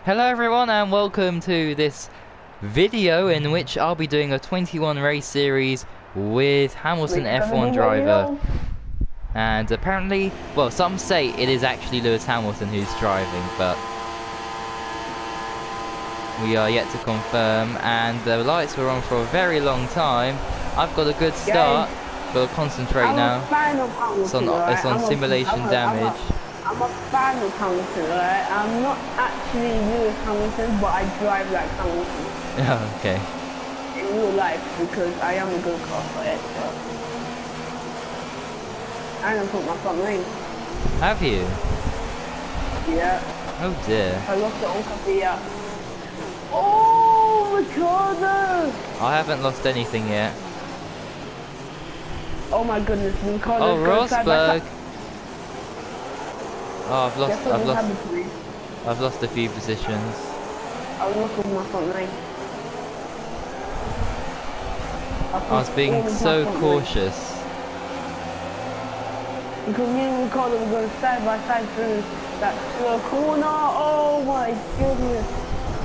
Hello everyone and welcome to this video in which I'll be doing a 21 race series with Hamilton F1 driver. And apparently, well, some say it is actually Lewis Hamilton who's driving, but we are yet to confirm. And the lights were on for a very long time. I've got a good start, got to concentrate now. It's on simulation damage. I'm a fan of Hamilton, right? I'm not actually Lewis Hamilton, but I drive like Hamilton. Oh, okay. In real life, because I am a good car for it, so. And I put my front lane. Have you? Yeah. Oh dear. I lost the Onkavia. Oh, Ricardo! I haven't lost anything yet. Oh my goodness, Ricardo. Oh, Rosberg! Oh, I've lost a few positions. I was looking my front lane. I was being so cautious. Because me and Ricardo were going side by side through that slow corner. Oh my goodness.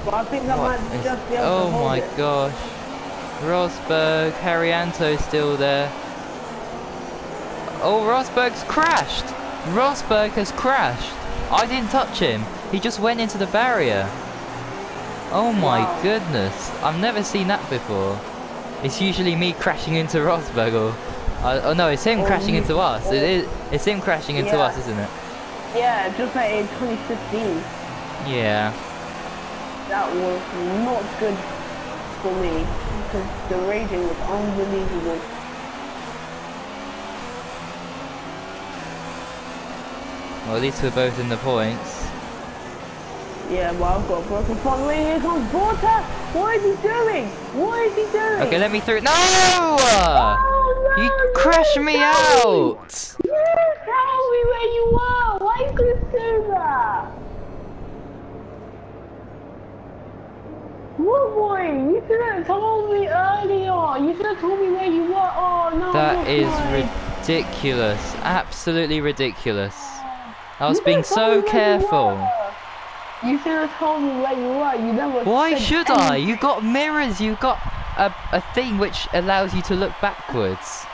But I think I might just be able to hold it. Oh my gosh. Rosberg, Harrianto's still there. Oh, Rosberg's crashed! Rosberg has crashed. I didn't touch him. He just went into the barrier. Oh my goodness. I've never seen that before. It's usually me crashing into Rosberg or... oh no, it's him crashing into us. It's him crashing into us, isn't it? Yeah, just like in 2015. Yeah. That was not good for me. Because the raging was unbelievable. Well, at least we're both in the points. Yeah, well, I've got a broken front wing. Here comes Bottas! What is he doing? What is he doing? Okay, let me through. No! Oh, no! You crashed me out! You tell me where you were! Why you gonna do that? What boy? You should have told me earlier! You should have told me where you were! Oh no! That is ridiculous. Absolutely ridiculous. I was being so careful. You should have told me where you were. You never. Why should I? You got mirrors. You got a thing which allows you to look backwards.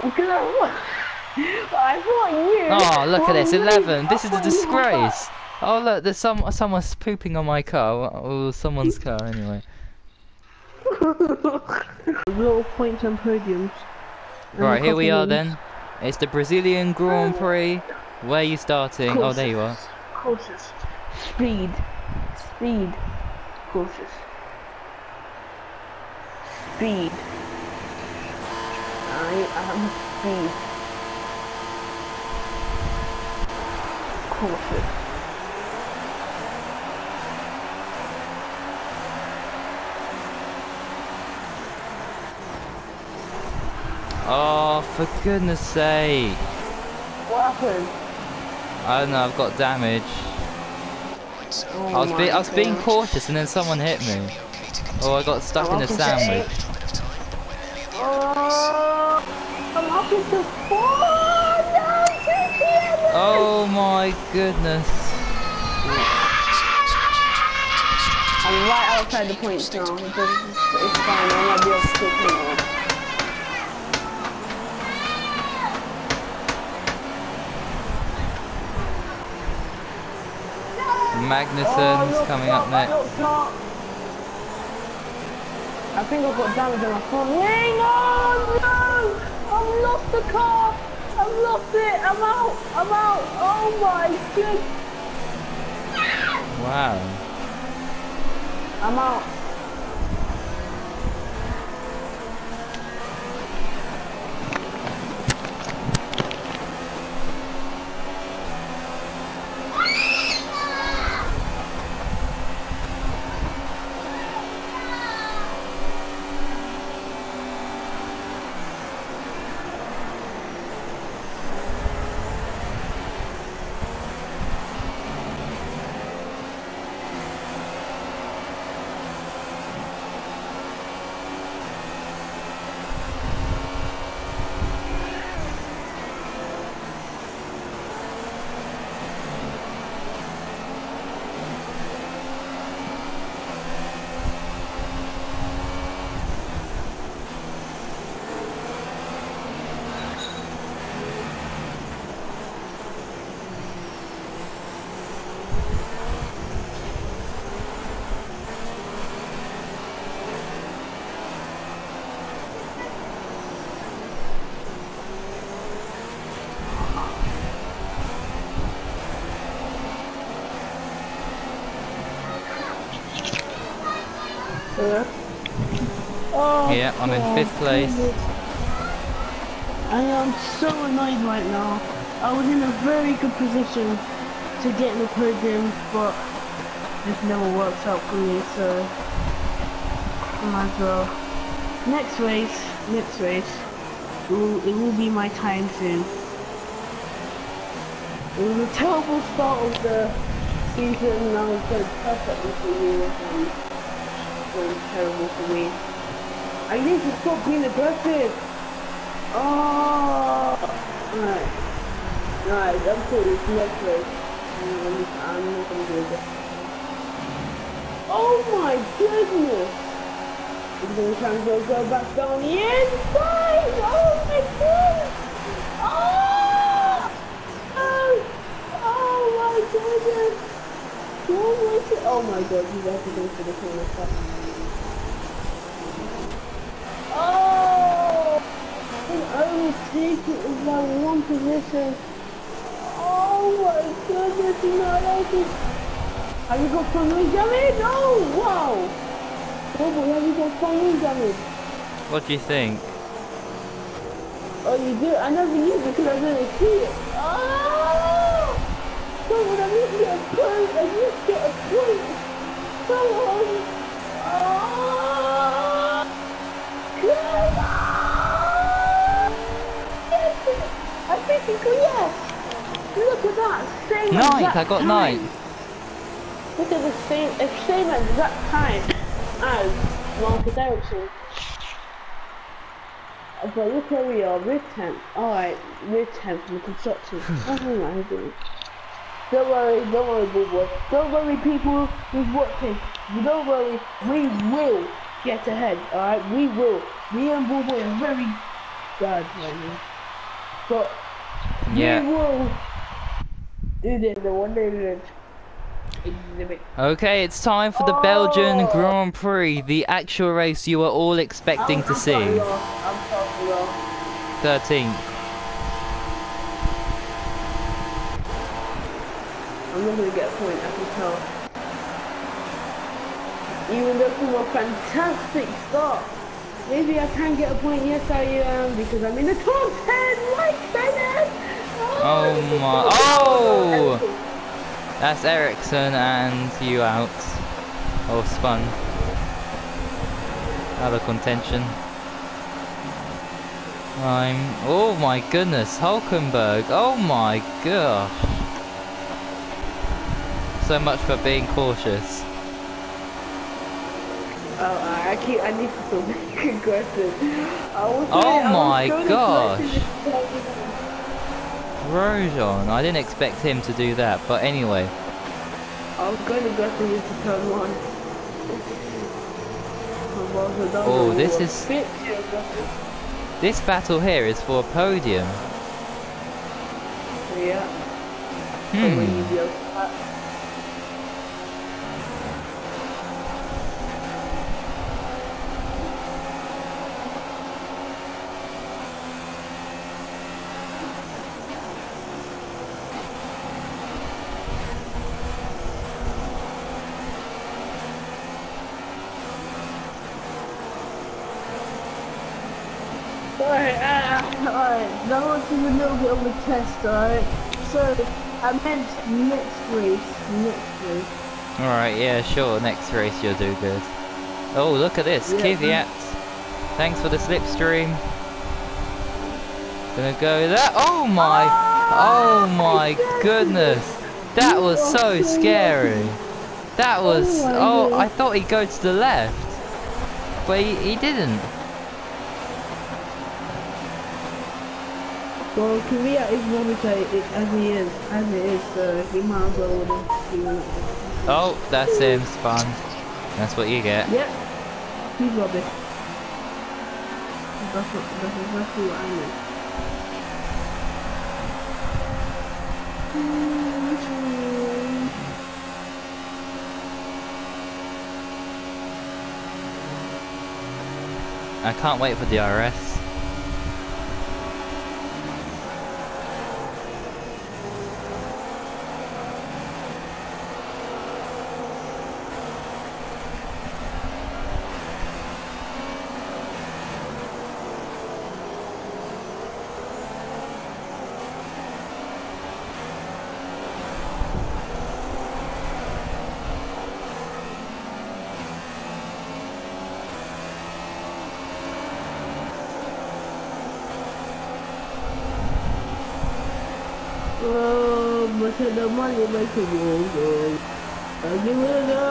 Because I thought you. Oh, look at this, 11. This is a disgrace. Oh look, there's someone's pooping on my car. Oh, someone's car anyway. Little points and podiums. Right, here we are then. It's the Brazilian Grand Prix. Where are you starting? Oh, there you are. Cautious. Speed. Speed. Cautious. Speed. I am speed. Cautious. Oh, for goodness sake. What happened? I don't know, I've got damage. Oh I was being cautious and then someone hit me. Oh, I got stuck in a sandwich. Oh, I'm up into 4! No, oh my goodness. I'm right outside the points now. It's fine, I might be able to still play. Magnussen's coming up next. I think I've got damage on my front wing. Oh no! I've lost the car! I've lost it! I'm out! I'm out! Oh my goodness! Wow. I'm out. Yeah. Oh, Yeah, I'm in 5th place. I am so annoyed right now. I was in a very good position to get in the podium, but this never works out for me, so I might as well. Next race, it will be my time soon. It was a terrible start of the season, and I was going perfectly for me, and it was terrible for me. I need to stop being aggressive. Oh, right, I'm serious. Next race, I'm not gonna do it. Oh my goodness! I'm gonna try and go back down the inside. Oh my goodness! Oh my goodness! Oh my god, you have to go for the corner stop. Oh! I only take it in that one position. Oh my goodness, you know, I like it. Have you got front wing damage? Oh, wow! Oh boy, have you got front wing damage? What do you think? Oh, you do? I never knew because I didn't see it. Oh! So when I need to get a point, I need to get a point. Come on! Oh! Come on! I think you could, yes! Look at that! Same Ninth, exact I got time. ninth. Look at the same exact time as Marcus Ericsson. But look where we are, we're 10th. Alright, we're 10th in the construction. Oh my goodness. Don't worry, boo boy. Don't worry, people who's watching. Don't worry, we will get ahead, alright? We will. Me and boo boy are very bad right now. But Yeah. we will do this the one day we exhibit. Okay, it's time for the Belgian Grand Prix, the actual race you were all expecting to see. I'm sorry, 13th. I'm not gonna get a point, I can tell. Even though from a fantastic start, maybe I can get a point. Yes, I am, because I'm in the top 10. Like Bennett. Oh my! Oh! That's Ericsson and you out. Or spun. Out of contention. Oh my goodness, Hulkenberg. Oh my gosh. So much for being cautious. I need to stop being aggressive. Oh my gosh. Grosjean, I didn't expect him to do that, but anyway. I was going aggressive into turn 1. Oh, this battle here is for a podium. Yeah. Alright, that was a little bit of a test, alright? So, I meant next race. Alright, yeah, sure, next race you'll do good. Oh, look at this, Yeah. Kvyat. Thanks for the slipstream. Gonna go that. Oh my goodness. That was so scary. That was, I thought he'd go to the left. But he didn't. Well, Korea is motivated as it is, so he might as well win. Oh, that's him, spun. That's what you get. Yep, he's rubbish. That's exactly what I meant. I can't wait for DRS. I'ma take the money, make it go. I'll give it a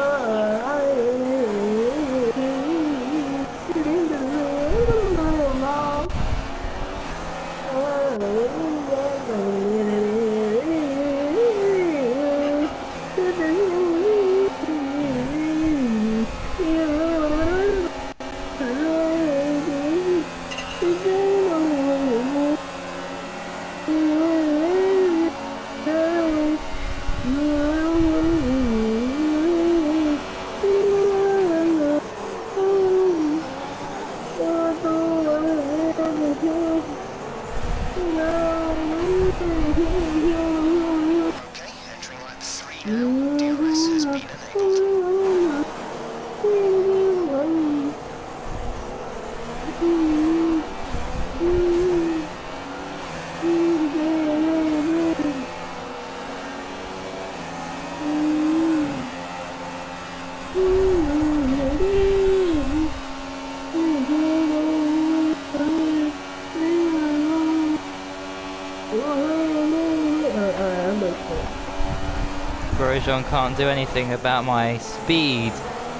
Grosjean can't do anything about my speed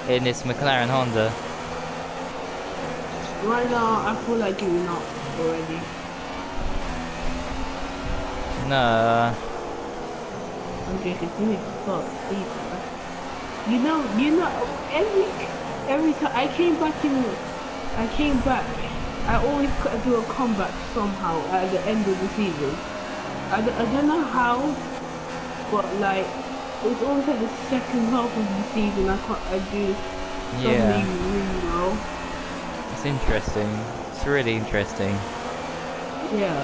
in this McLaren Honda. Right now, I feel like giving up already. No. I'm joking. You need to stop, please. You know, every time I came back. I always do a comeback somehow at the end of the season. I don't know how, but like it's always like the second half of the season. I do something really well. It's interesting. It's really interesting. Yeah.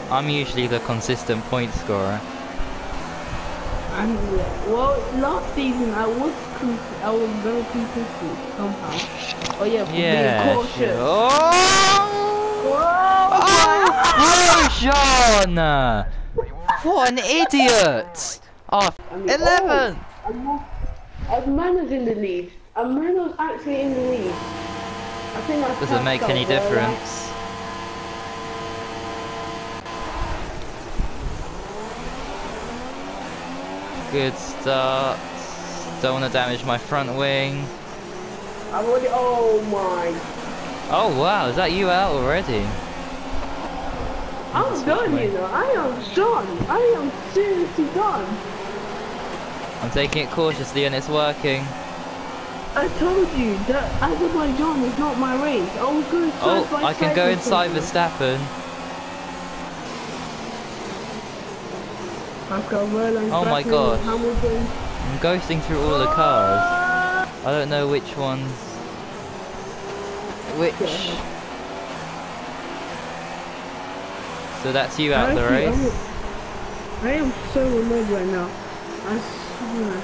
I'm usually the consistent point scorer. And well, last season I was very consistent somehow. Oh yeah, for being cautious. Sure. Oh! Grosjean! What an idiot! Oh, 11! Manor's in the lead. Manor's actually in the lead. I think that's doesn't make any difference. Good start. Don't want to damage my front wing. I'm already. Oh my. Oh wow, is that you out already? I'm done, you know. I am done. I am seriously done. I'm taking it cautiously and it's working. I told you that Azerbaijan is not my race. I was going to I can go inside Verstappen. Oh my god. I'm ghosting through all the cars. I don't know which ones. Which. So that's you out the race. I am so annoyed right now. I swear.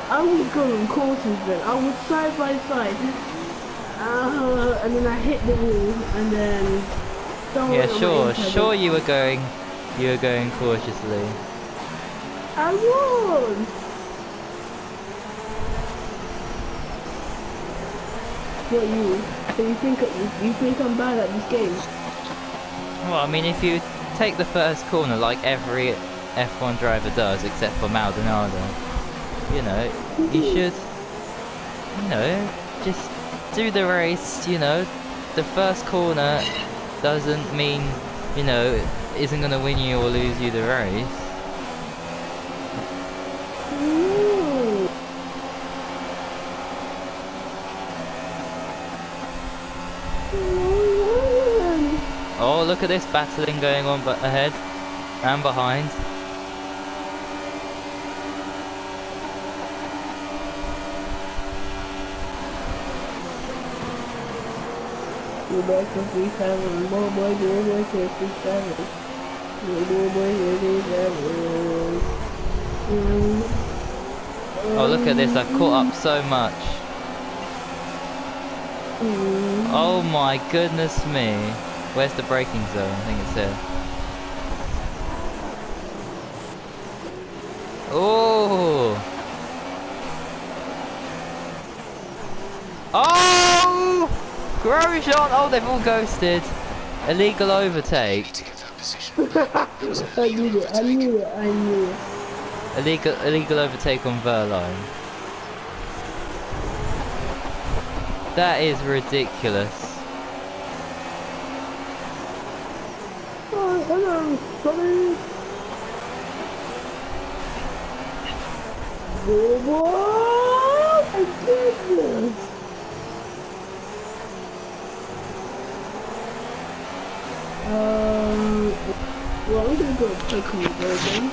I was going courses then. I was side by side. And then I hit the wall and then yeah, sure you were going cautiously. I was. What you? So you think I'm bad at this game? Well, I mean, if you take the first corner like every F1 driver does, except for Maldonado, you know, you should, you know, just do the race. You know, the first corner doesn't mean, you know, isn't gonna win you or lose you the race. Oh, look at this battling going on ahead and behind. Go back to 3-7, more boy, go back to 3-7. Oh, look at this, I've caught up so much. Oh my goodness me. Where's the braking zone? I think it's here. Oh! Oh! Grosjean! Oh, they've all ghosted. Illegal overtake. I knew it, I knew it, I knew it. Illegal overtake on Verline. That is ridiculous. Oh, hello, sorry. Oh my goodness. Well, I'm gonna go take me Belgium.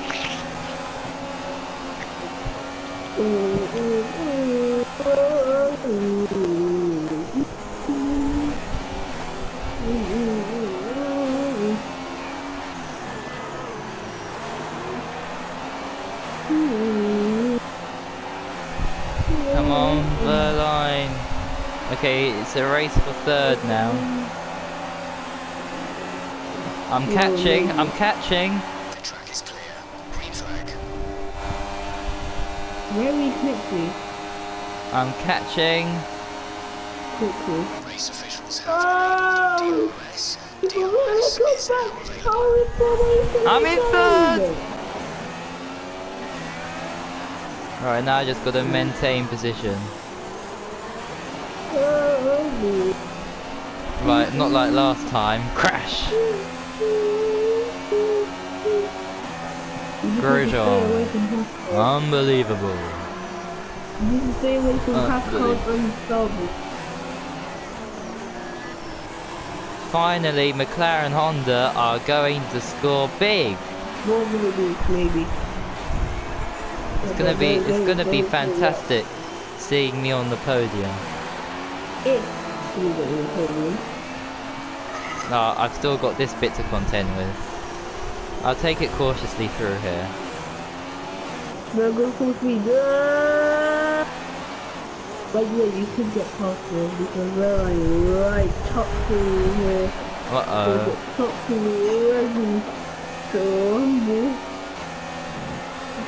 Come on, Verline. Okay, it's a race for third now. I'm catching, I'm catching. The track is clear. Green flag. Very quickly. I'm catching. Quickly. Race officials have Oh! DRS. DRS is unavailable. I'm in third! Right, now I just gotta maintain position. Right, not like last time. Crash! Grosjean. Unbelievable. You need to stay away from Pascal and Sauber. Finally, McLaren and Honda are going to score big. More minutes, maybe. It's gonna be fantastic seeing me on the podium. If you get in the podium. No, I've still got this bit to contend with. I'll take it cautiously through here. No, go full speed. By the way, you could get past here because we're on right top to here. Uh-oh. Top to ready. So,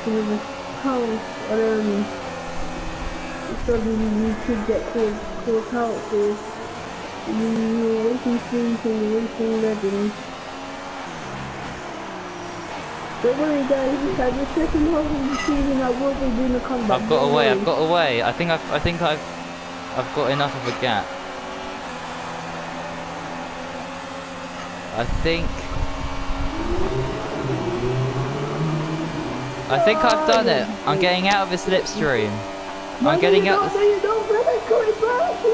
with a house, suddenly you could get caught out for you racing streams and the racing legends. Don't worry guys, at the second half of the season I will be doing a comeback. I've got away. I think I've got enough of a gap. I think I've done it. I'm getting out of the slipstream. I'm getting out the...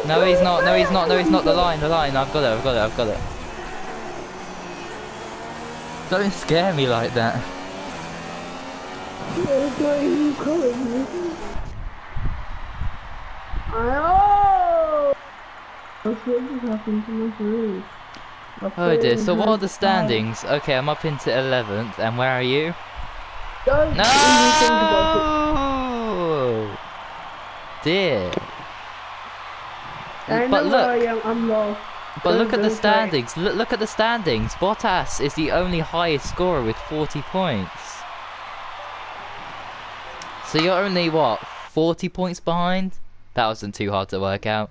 No, he's not. No, he's not. No, he's not. The line. I've got it. Don't scare me like that. Oh dear, so what are the standings? Okay, I'm up into 11th, and where are you? No! Dear. But look, I'm lost. but look at the standings. Look at the standings. Bottas is the only highest scorer with 40 points. So you're only what, 40 points behind? That wasn't too hard to work out.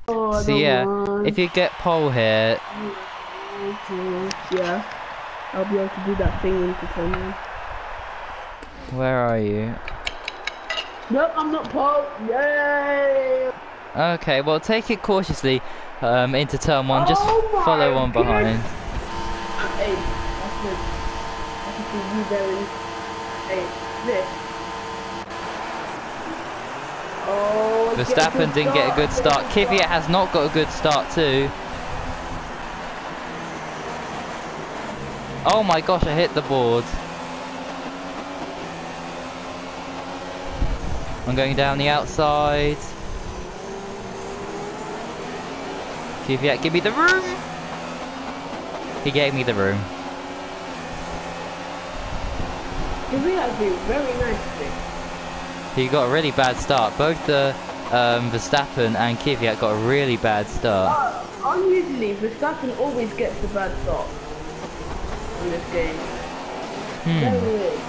Oh, So yeah, if you get pole here, yeah, I'll be able to do that thing into turn one. where are you? Nope, I'm not pole. Yay! Okay, well take it cautiously into turn one. Just follow on behind. Hey, that's good. I can see you very. Hey, this. Oh, Verstappen didn't get a good start. Kvyat has not got a good start too. Oh my gosh, I hit the board. I'm going down the outside. Kvyat, give me the room. He gave me the room. Kvyat did very nicely. He got a really bad start. Both the Verstappen and Kvyat got a really bad start. Unusually, Verstappen always gets a bad start in this game. Very weird.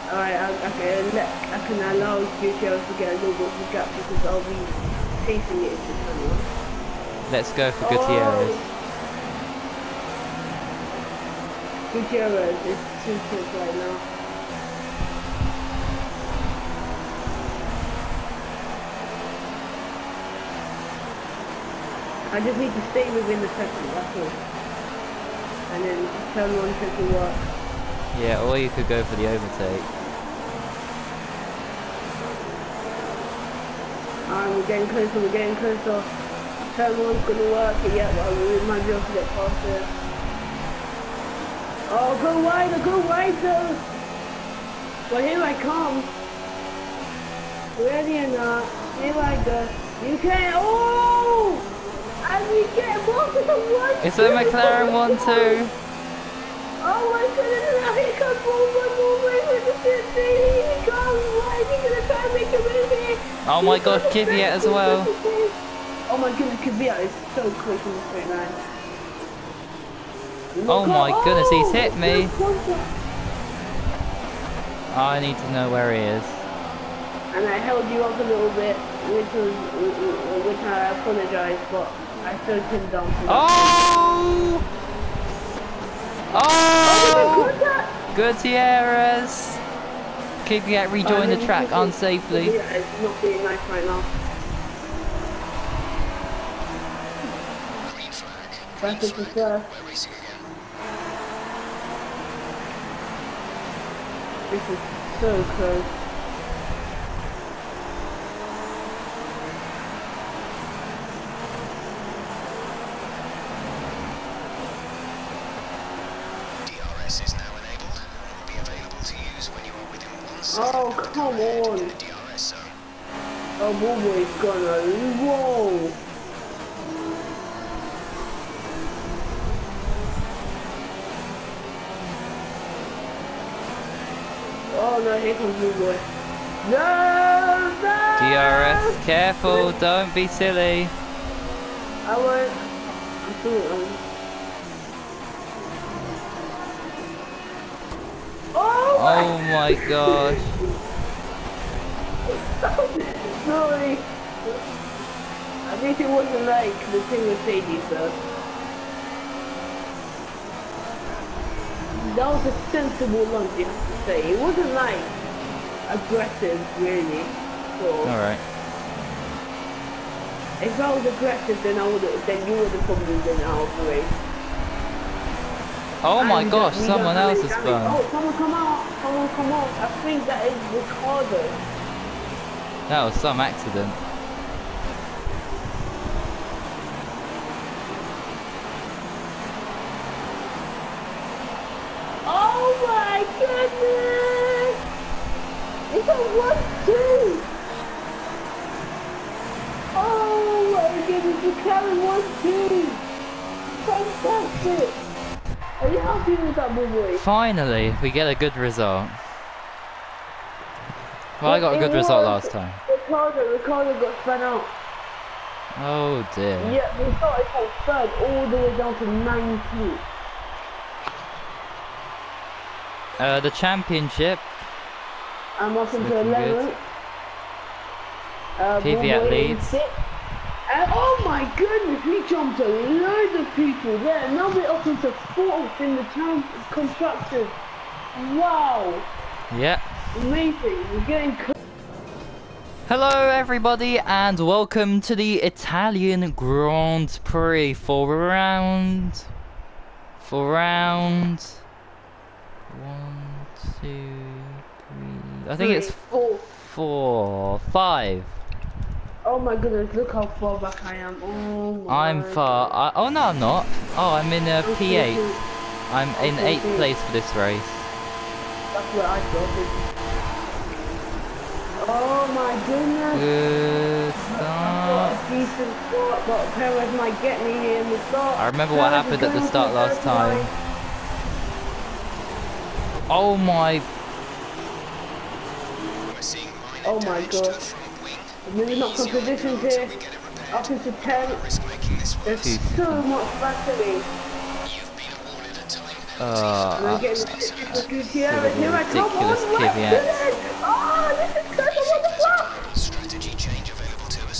Alright, I can allow QTL to get a little bit of a gap because I'll be chasing it into turn one. Let's go for Gutierrez. Gutierrez is too quick right now. I just need to stay within the second, that's all. And then turn one to work. Yeah, or you could go for the overtake. We're getting closer, we're getting closer. Turn one's gonna work, yeah, well, we might be able to get past it. Oh, go wider! Well, here I come. Ready or not, here I go. You can't, oh! And we get both of them one. It's a McLaren 1-2. Oh my goodness, now here comes move with the 50. Here he comes, why is he gonna try and make a move here? Oh my gosh, Kvyat as well. Oh my goodness, Kvyat is so quick in the straight line. Oh my goodness, he's hit me. I need to know where he is. And I held you up a little bit, which I apologize, but I slowed him down. Oh! Oh! Gutierrez! Kvyat rejoined the track unsafely. Yeah, it's not being nice right now. Green flag. That's it for first. We're racing again. This is so close. DRS is now enabled. Will be available to use when you are within 1 second Oh, of the come delay on. in the DRS zone. Oh, Bobo's gonna, whoa! Oh no, here comes Bobo. No! DRS, careful, don't be silly. I won't. I'm still, Oh my gosh. Sorry. I think it wasn't like the thing with Sadie, though. That was a sensible lunge, you have to say. It wasn't like aggressive, really. So, Alright. if I was aggressive, then you would have probably been out of the race. Oh my And, gosh, we someone don't else have is any burned. damage. Oh, someone come out! Someone come out! I think that is Ricardo. That was some accident. Oh my goodness! It's a 1-2! Oh my goodness, you carry 1-2! Fantastic! Are you happy with that, boy? Finally, we get a good result. Well, I got a good result last time. Ricardo got spun out. Oh dear. Yeah, we started from third all the way down to 19th. The championship. I'm up into Looking 11th. Kvyat leads. And oh my goodness, we jumped a load of people there. Now we're up into 4th in the constructors. Wow. Yeah. Amazing. We're getting Hello everybody and welcome to the Italian Grand Prix for round 1, 2, 3. I think it's 4, 5. Oh my goodness, look how far back I am. Oh my I'm far. Oh no, I'm not. Oh, I'm in P8. I'm in 8th place for this race. That's where I started. Oh my goodness. Good start. Decent start, but Perez might get me here in the start. I remember what happened at the start last time. Oh my. Oh my god. Moving up some positions here. Up into 10. There's so much battery. I'm getting the here I come. Ridiculous Kvyat. Oh, this is close. I'm on the block. Strategy change available to us.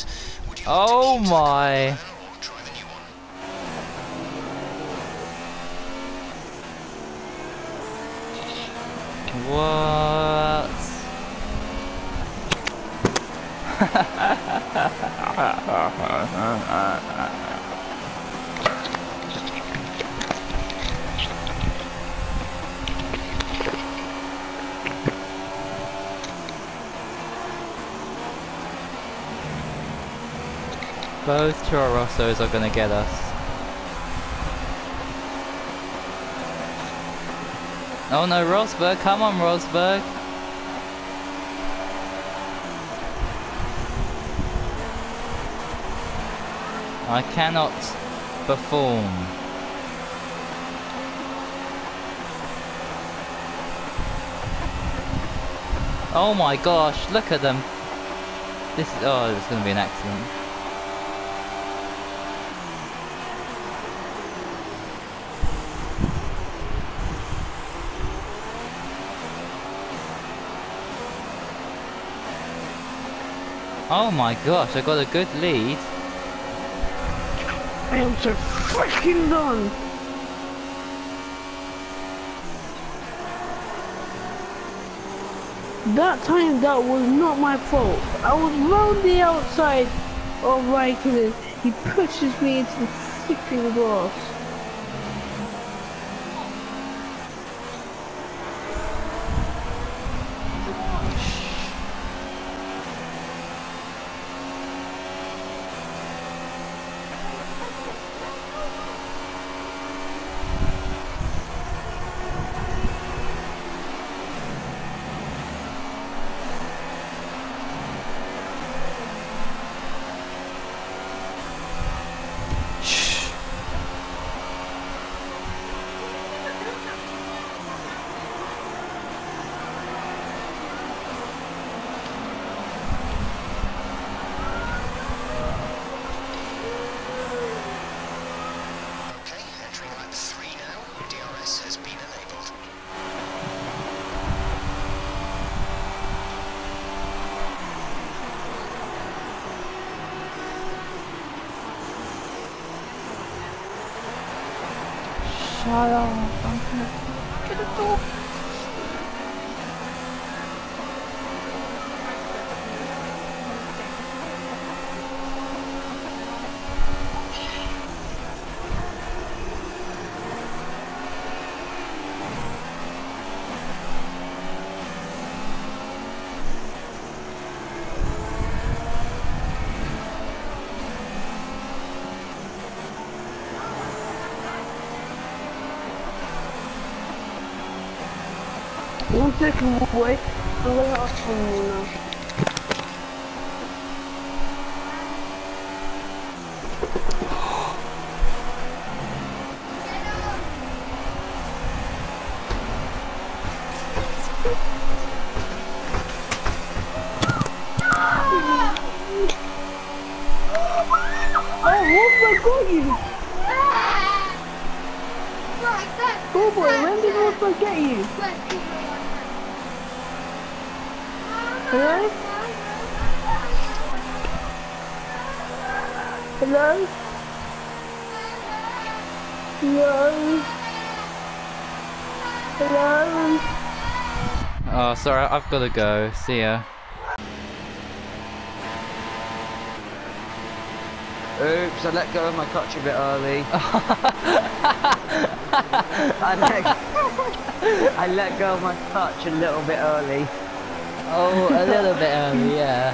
Would you Oh my. try the new What? Both Toro Rossos are gonna get us. Oh no, Rosberg, come on Rosberg. I cannot perform. Oh my gosh, look at them. This is, oh, it's gonna be an accident. Oh my gosh, I got a good lead. I am so freaking done. That time, that was not my fault. I was round the outside of Raikkonen. He pushes me into the freaking glass. Shut up, I'm gonna get a door. One second, boy. I'm gonna ask for you now. Oh, got you! Oh boy, when did Rosberg get you? Hello? Hello? Hello? Hello? Oh, sorry, I've got to go. See ya. Oops, I let go of my clutch a bit early. I let go of my clutch a little bit early. Oh, a little bit early, yeah.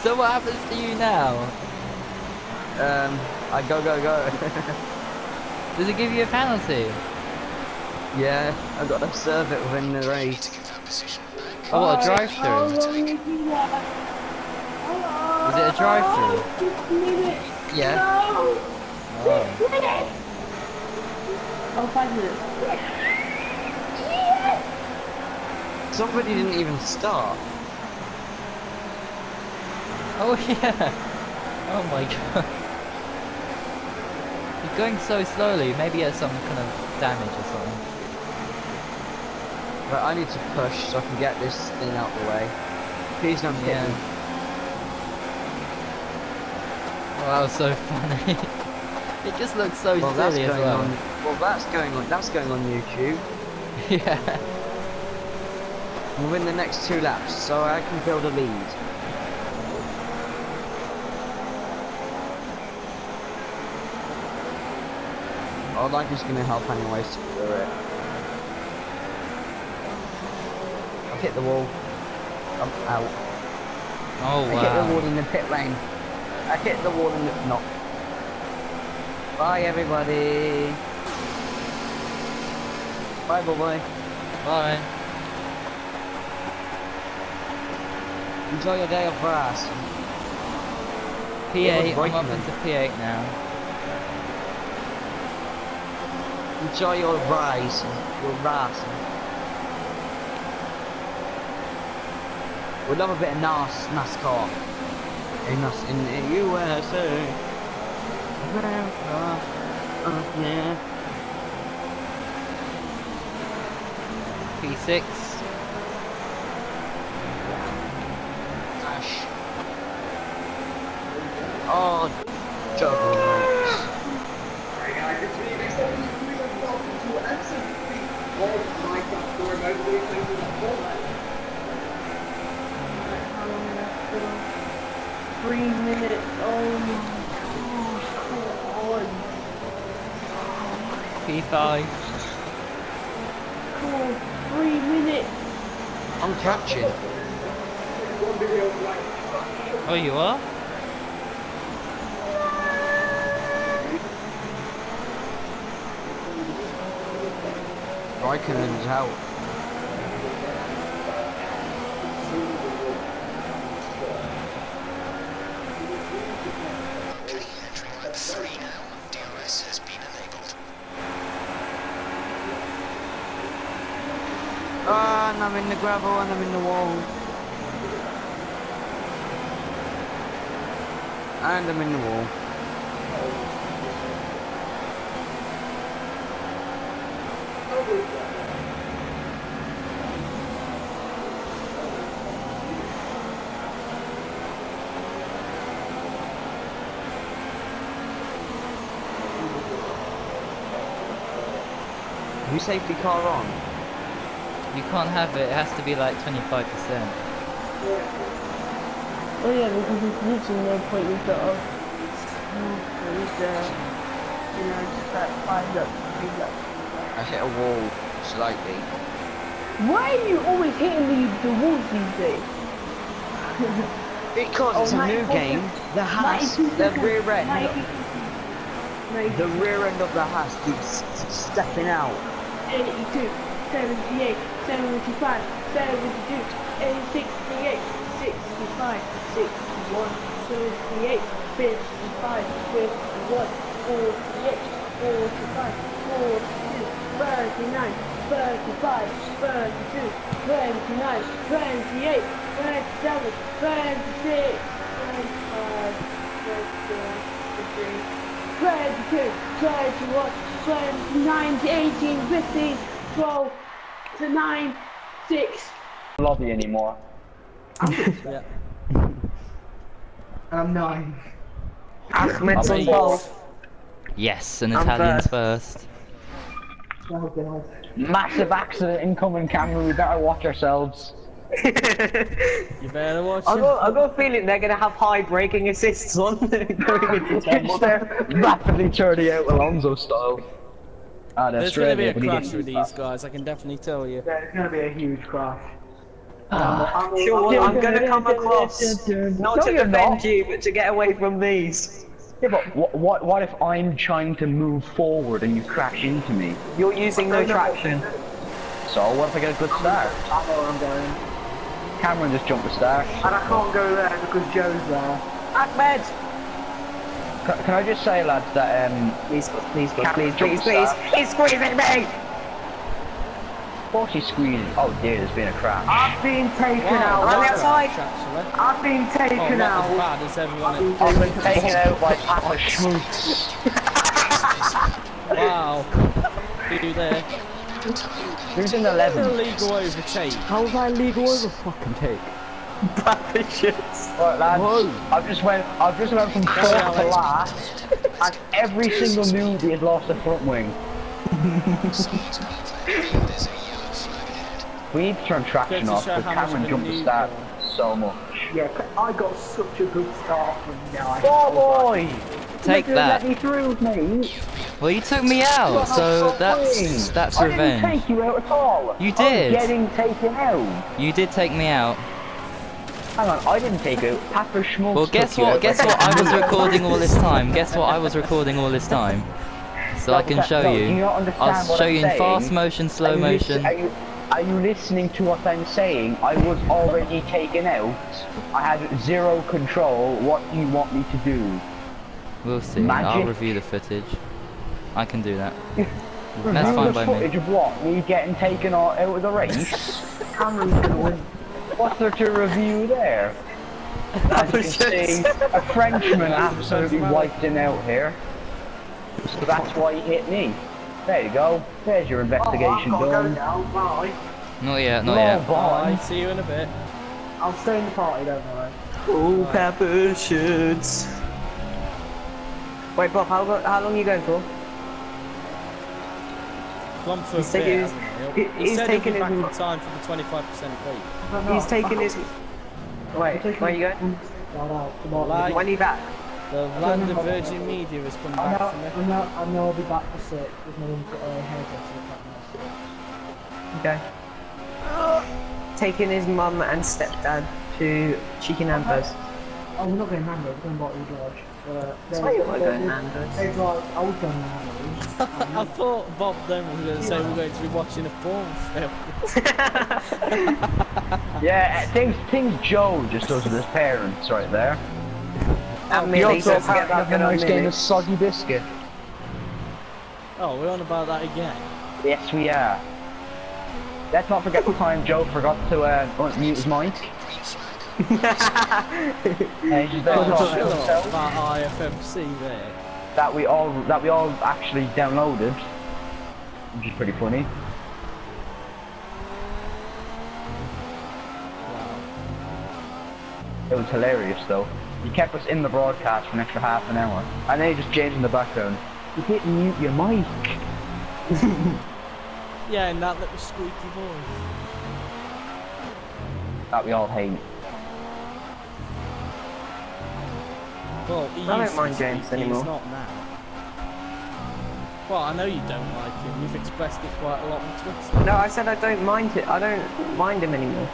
So what happens to you now? I go. Does it give you a penalty? Yeah, I've got to serve it within the race. Oh, what, a drive-through? Is it a drive-through? Yeah. Oh. Oh, 5 minutes. Somebody didn't even start. Oh yeah. Oh my god. He's going so slowly. Maybe he has some kind of damage or something. But I need to push so I can get this thing out the way. Please don't hit me. Oh, that was so funny. It just looks so Well, that's silly as going well. on. Well, that's going on YouTube. Yeah. We'll win the next 2 laps, so I can build a lead. Oh, I'm just gonna help anyway, screw it. I've hit the wall. I'm out. Oh I hit the wall wow. in the pit lane. I hit the wall in the... No. Bye, everybody. Bye, boy. Bye. Enjoy your day of grass. P8, I'm breaking up them. into P8 now. Enjoy your rise, your rise. We love a bit of NASCAR. In the USA. America. Yeah. P6. Crash. Oh, juggle mate. Alright guys, it's me next time we welcome to episode 3 of Minecraft Story Mode. We're playing with the format. How long is that? 3 minutes. Oh my god. P5. Cool. 3 minutes. I'm catching. One video like Oh, you are? Raikkonen's out. Okay, entering lap 3 now. DRS has been enabled. Ah, and I'm in the gravel and I'm in the wall. And I'm in the wall. New safety car on. You can't have it, it has to be like 25%. Oh yeah, because it's literally no point in sort of just like 5 laps, 3 laps. I hit a wall slightly. Why are you always hitting the walls these days? Because it's a new game. The Haas, 92 the seconds. rear end, 92. the rear end of the Haas keeps stepping out. 82, 78, 75, 72, 68, 65, 61, 78, 55, 51, 48, 45, 42, 39, 35, 32, 29, 28, 27, 26, 25, 22, 21, 29, 18, 15, 12, to 9, 6. Lobby anymore. Yeah. I'm 9. Ahmed's on both. Yes, an I'm Italian's first. Oh god. Massive accident incoming, Cameron. We better watch ourselves. You better watch I've it. got a feeling they're going to have high braking assists on going into turn one. They're rapidly turning out Alonso style. Ah, There's going to be a crash with these guys, I can definitely tell you. There's going to be a huge crash. Sure, I'm going to come across not to defend you, but to get away from these. Yeah, but what if I'm trying to move forward and you crash into me? You're using no traction. So what if I get a good start? I know where I'm going. Cameron just jumped the start. And I can't go there because Joe's there. Ahmed! Can I just say, lads, that Please, please, Cameron please, jumped please, the please. start. He's squeezing me! What he's squeezing? Oh dear, there's been a crash. I've been taken out. On the outside! Actually. I've been Oh, taken not as out. bad as everyone else. I've been taken out by Papa Schmutz. Wow. You there? Who's in That's 11th? a legal overtake. How was I legal over fucking take? Papa shits. Right, lads, I've just went from fourth to last, and every single newbie has lost a front wing. We need to turn traction off, because Cameron jumped the start so much. Yeah, I got such a good start from now. Oh boy! Take that. Let me through, mate. Well, you took me out, so that's I revenge. didn't take you out at all. You did. I was getting taken out. You did take me out. Hang on, I didn't take you out. Papa Schmaltz. Well, guess what? Guess what? I was recording all this time. Guess what? I was recording all this time. So I can show you. Do you not understand I'll what show I'm you in saying? fast motion, slow motion. Are you listening to what I'm saying? I was already taken out. I had zero control. What do you want me to do? We'll see. Magic? I'll review the footage. I can do that. Review That's fine the by footage me. of what? Me getting taken out of the race? Cameron's gonna win. What's there to review there? As you can see, a Frenchman absolutely wiped him out here. So that's why he hit me. There you go. There's your investigation I've got to done. go now, bye. Not yet, not Oh, yet. Bye, boy. see you in a bit. I'll stay in the party, don't worry. Oh, Papa shits. Wait, Bob, how long are you going for? Gone for a He's bit, taking hasn't he? He he's said taking he'll be his- back in time for the 25% lead. He's taking his... Wait, where are you going? Like, When are you back? the land of Virgin Media has come back to me. I know I'll be back for 6 with my hairdresser. Okay. Taking his mum and stepdad to Chicken Nando's. Oh, we're not going Nando's, we're going Bartley Lodge. That's why you want to go Nando's. They drive, I was going Nando's. I thought Bob then was going to say we're going to be watching a porn film. Yeah, things Joe just does with his parents right there. And He Millie, also don't forget have about a good old nice game Millie. of soggy biscuit. Oh, we're on about that again. Yes, we are. Let's not forget the time Joe forgot to unmute his mic. He's just there Oh, talking to shut up, himself. that IFMC there. That we all actually downloaded, which is pretty funny. It was hilarious though. He kept us in the broadcast for an extra half an hour, and then he just changed in the background. You didn't mute your mic. Yeah, and that little squeaky voice. That we all hate. Well, he I don't used to mind be James squeaky, anymore. He's not now. Well, I know you don't like him. You've expressed it quite a lot on Twitter. No, I said I don't mind it. I don't mind him anymore.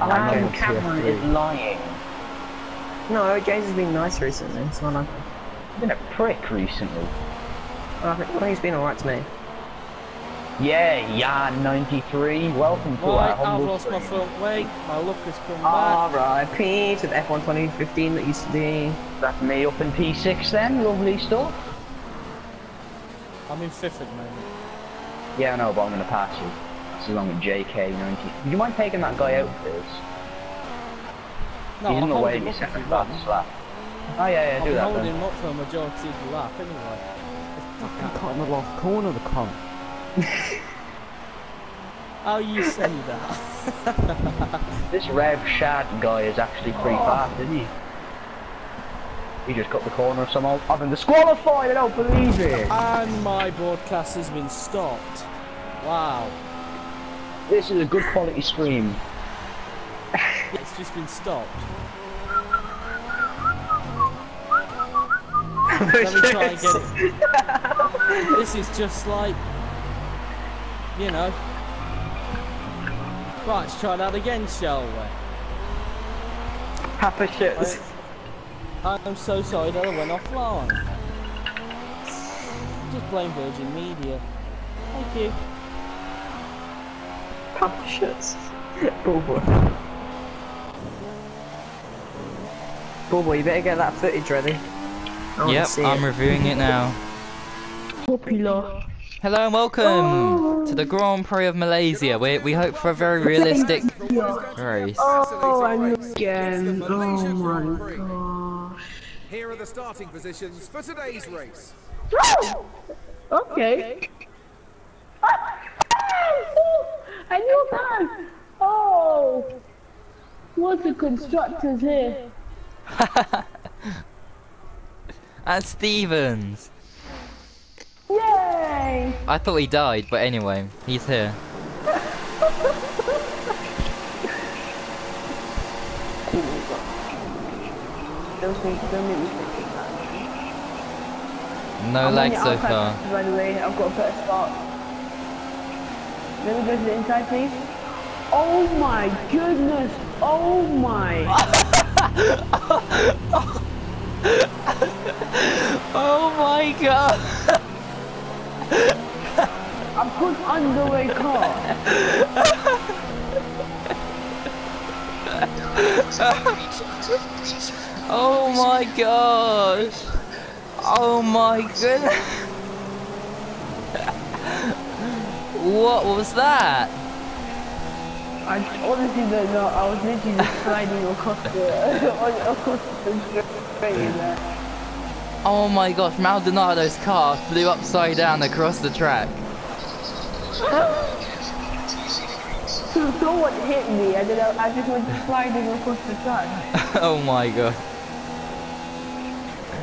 And Cameron is lying. No, James has been nice recently. So I He's been a prick recently. think he's been alright to me. Yeah, 93. Welcome to Right, our I've humble lost my stream. front wing. My luck has come back. R.I.P. to the F1 2015 that used to be. That's me up in P6 then. Lovely stuff. I'm in 5th at the moment. Yeah, I know, but I'm gonna pass you. This is along with JK90. Would you mind taking that guy out, please? No, He's in I'm the way holding of your him up second for class one. slap. Oh yeah, do I'm that holding then. him up for a majority of the lap anyway. Caught in the last corner, the cunt. How you say that? This Rev Shad guy is actually pretty fast, isn't he? He just got the corner of some old oven. Disqualified, I don't believe it! And my broadcast has been stopped. Wow. This is a good quality stream. It's just been stopped. Let me try and get it. This is just like, you know. Right, let's try that again, shall we? Papa shits. I'm so sorry that I went offline. Just blame Virgin Media. Thank you. Papa shits. Bullboy. Bullboy, you better get that footage ready. I wanna Yep, see I'm it. reviewing it now. Popular. Hello and welcome to the Grand Prix of Malaysia. We hope for a very realistic race. Oh, and again. Oh my gosh. Here are the starting positions for today's race. Okay. I knew that. Oh. was the constructors here. And Stevens. Yay! I thought he died, but anyway, he's here. Don't make me think that. No I'm lag on the so outside, far. by the way, I've got a better spot. Let me go to the inside, please. Oh my goodness! Oh my! Oh my god! I put underway car. Oh my gosh! Oh my goodness! What was that? I honestly don't know. I was literally just sliding across the straight in there. Oh my gosh, Maldonado's car flew upside down across the track. So someone hit me and then I just went sliding across the track. Oh my god.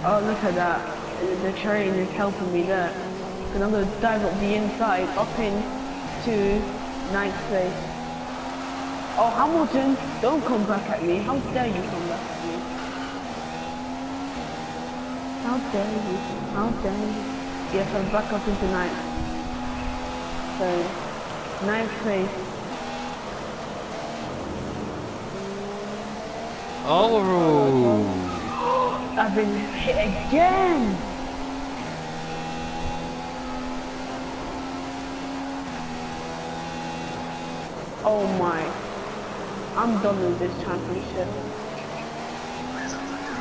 Oh, look at that. The train is helping me there. And I'm going to dive up the inside, up into 9th place. Oh, Hamilton, don't come back at me. How dare you come back at me? How dare you? How dare you? Yes, I'm back up into 9th. So, 9th place. Oh! I've been hit again! Oh my. I'm done with this championship.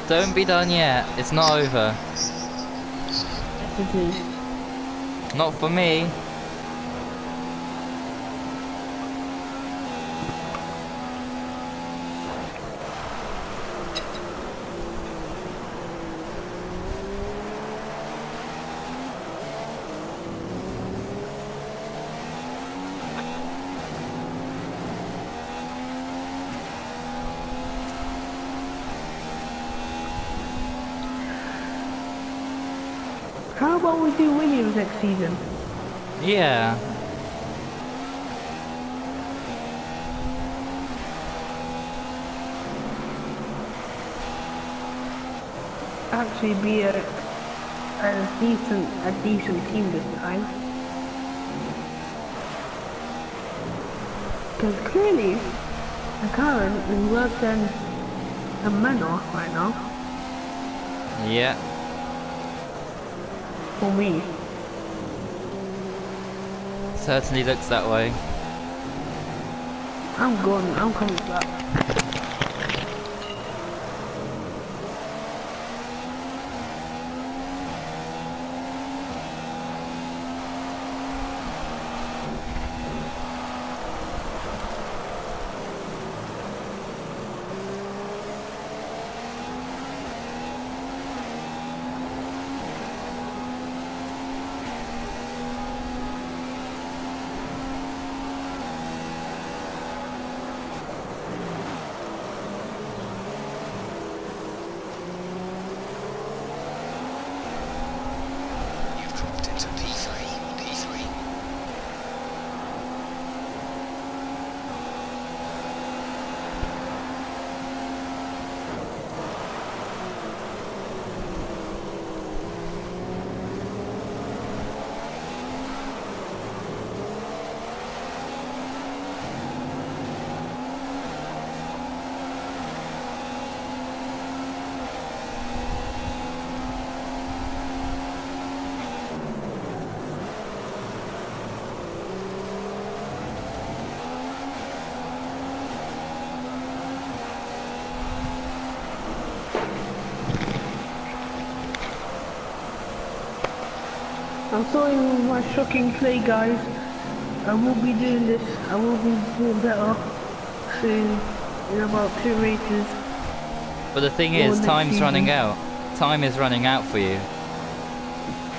Don't be done yet, it's not over. Yes, it is. Not for me. How about we do Williams next season? Yeah. Actually be a decent team this time. Because clearly, McLaren is worse than Manor right now. Yeah. For me. Certainly looks that way. I'm coming back. I'm sorry with my shocking play, guys. I will be doing this. I will be doing better soon in about 2 races. But the thing is, time's running out. Time is running out for you.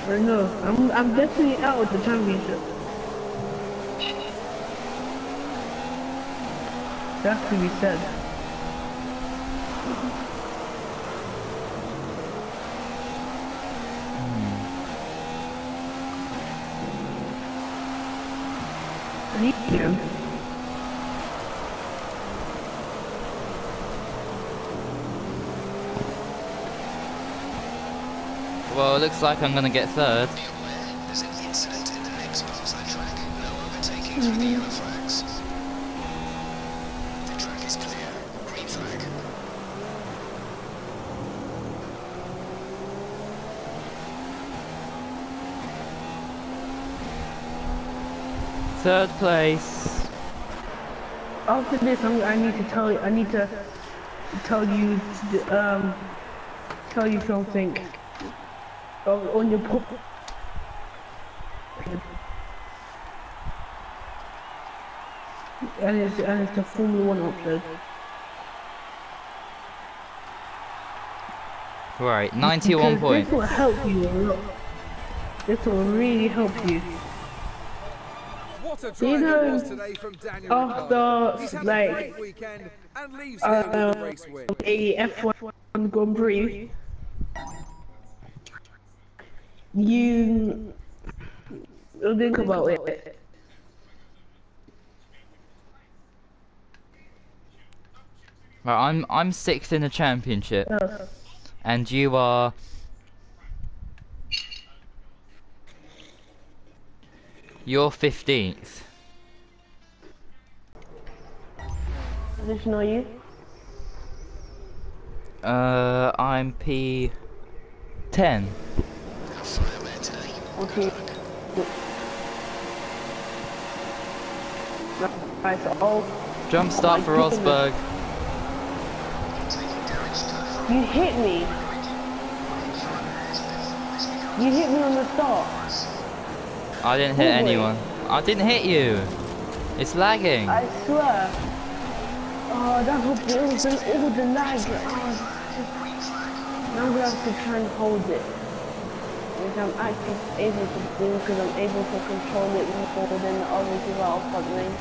I know. I'm definitely out of the championship. That has to be said. Yeah. Well, it looks like I'm gonna get third. There's an incident in the next bullseye track. No overtaking through the yellow flags. The track is clear. Green flag. Third place. After this, I need to tell you. I need to tell you. Tell you something. On your pop. And it's the Formula 1 upload. Right, 91 points. This will help you a lot. This will really help you. What a You drive it know, was today from Daniel after He's had a like great weekend and leaves here with a race win. a F1 Grand Prix, you think about it. Right, I'm sixth in the championship, and you are. You're 15th. Position are you? I'm P10. Okay. Right, so all. Jump start for Rosberg. You hit me. You hit me on the start. I didn't hit anyone. I didn't hit you. It's lagging. I swear. Oh, that's what it was. All the lag. Oh, now I'm gonna have to try and hold it. Which I'm actually able to do because I'm able to control it more than the others without front lane.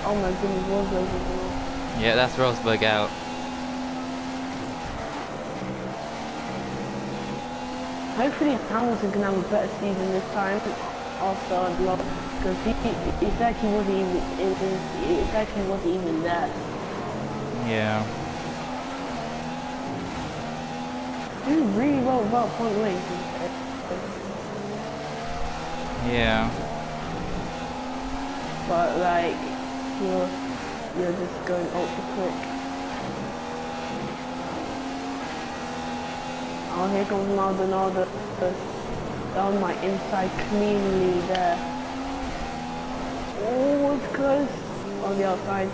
Oh my goodness, Rosberg is on. Yeah, that's Rosberg out. Hopefully Hamilton can have a better season this time after the loss, because he actually wasn't even there. Yeah. He did really well without front wing. Yeah. But like you're just going ultra quick. Oh, here comes Maldonado on my inside cleanly there. Oh, it's close on the outside.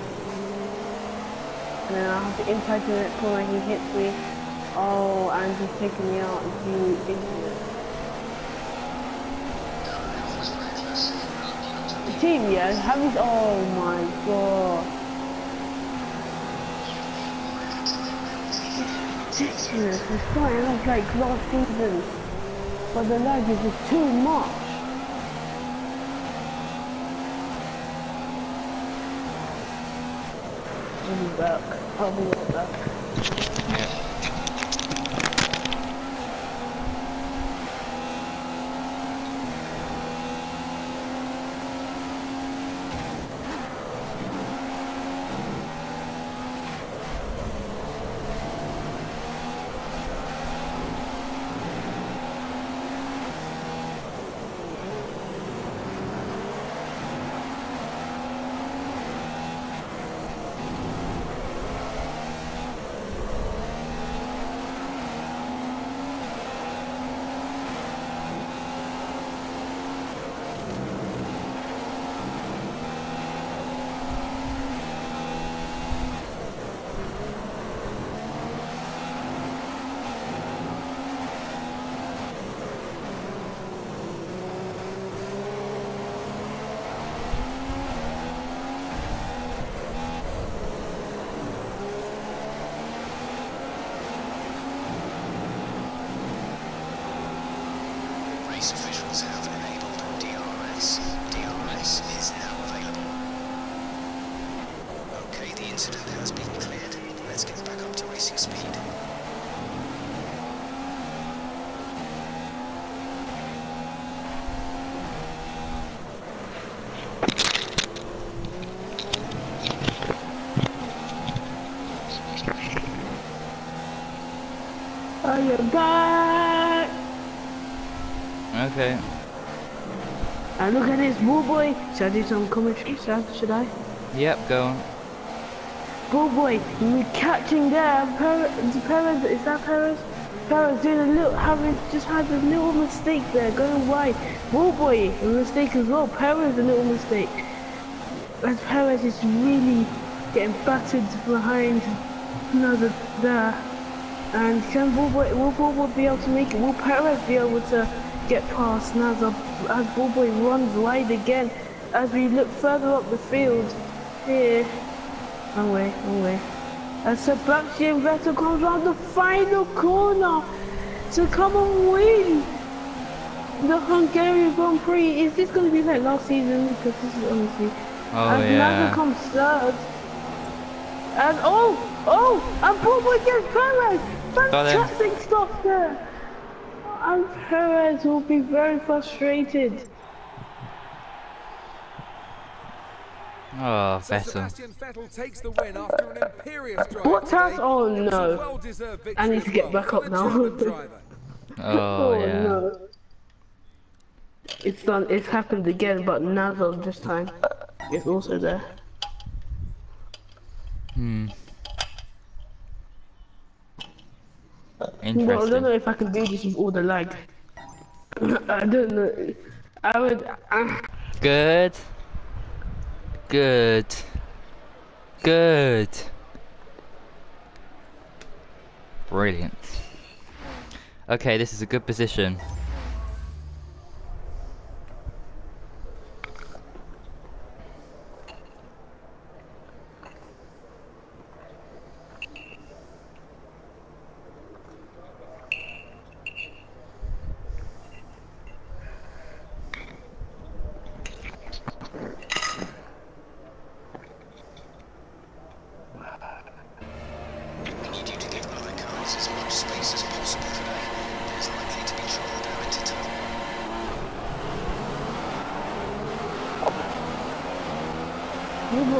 And then I have to inside to the corner, he hits me. Oh, and he's taking me out, you idiot. The team, yeah, have his, oh my god. Ridiculous, it's starting off like last season, but the lag is just too much. I'll be back. I'll be right back. Yeah. Race officials have enabled DRS. DRS is now available. Okay, the incident has been cleared. Let's get back on losing speed. I am back! Okay. And look at this, Bull Boy! Should I do some commentary, should I? Yep, go on. Bull Boy, we're catching there. Perez, is that Perez? Perez doing a little, just had a little mistake there, going wide. Bull Boy, a mistake as well. Perez, a little mistake. As Perez is really getting battered behind another there. And will Bull Boy be able to make it? Will Perez be able to get past Nazar as Bull Boy runs wide again? As we look further up the field here. Wrong way. As Sebastian Vettel comes around the final corner to come and win the Hungarian Grand Prix. Is this going to be like last season? Because this is honestly. As Nazar comes third. And and Bull Boy gets Perez. Fantastic stuff there. And Perez will be very frustrated. Oh, So Vettel. Sebastian Vettel takes the win after an imperious drive. What has? today. Oh It was a no. well-deserved victory I need to as get well back for up the now. German driver. Oh, yeah. No. It's done. It's happened again, but Nazar this time is also there. Interesting. Well, I don't know if I can do this with all the lag. I don't know. I would. Good. Brilliant. Okay, this is a good position. We need you to give other cars as much space as possible today. There's likely to be trouble going to town.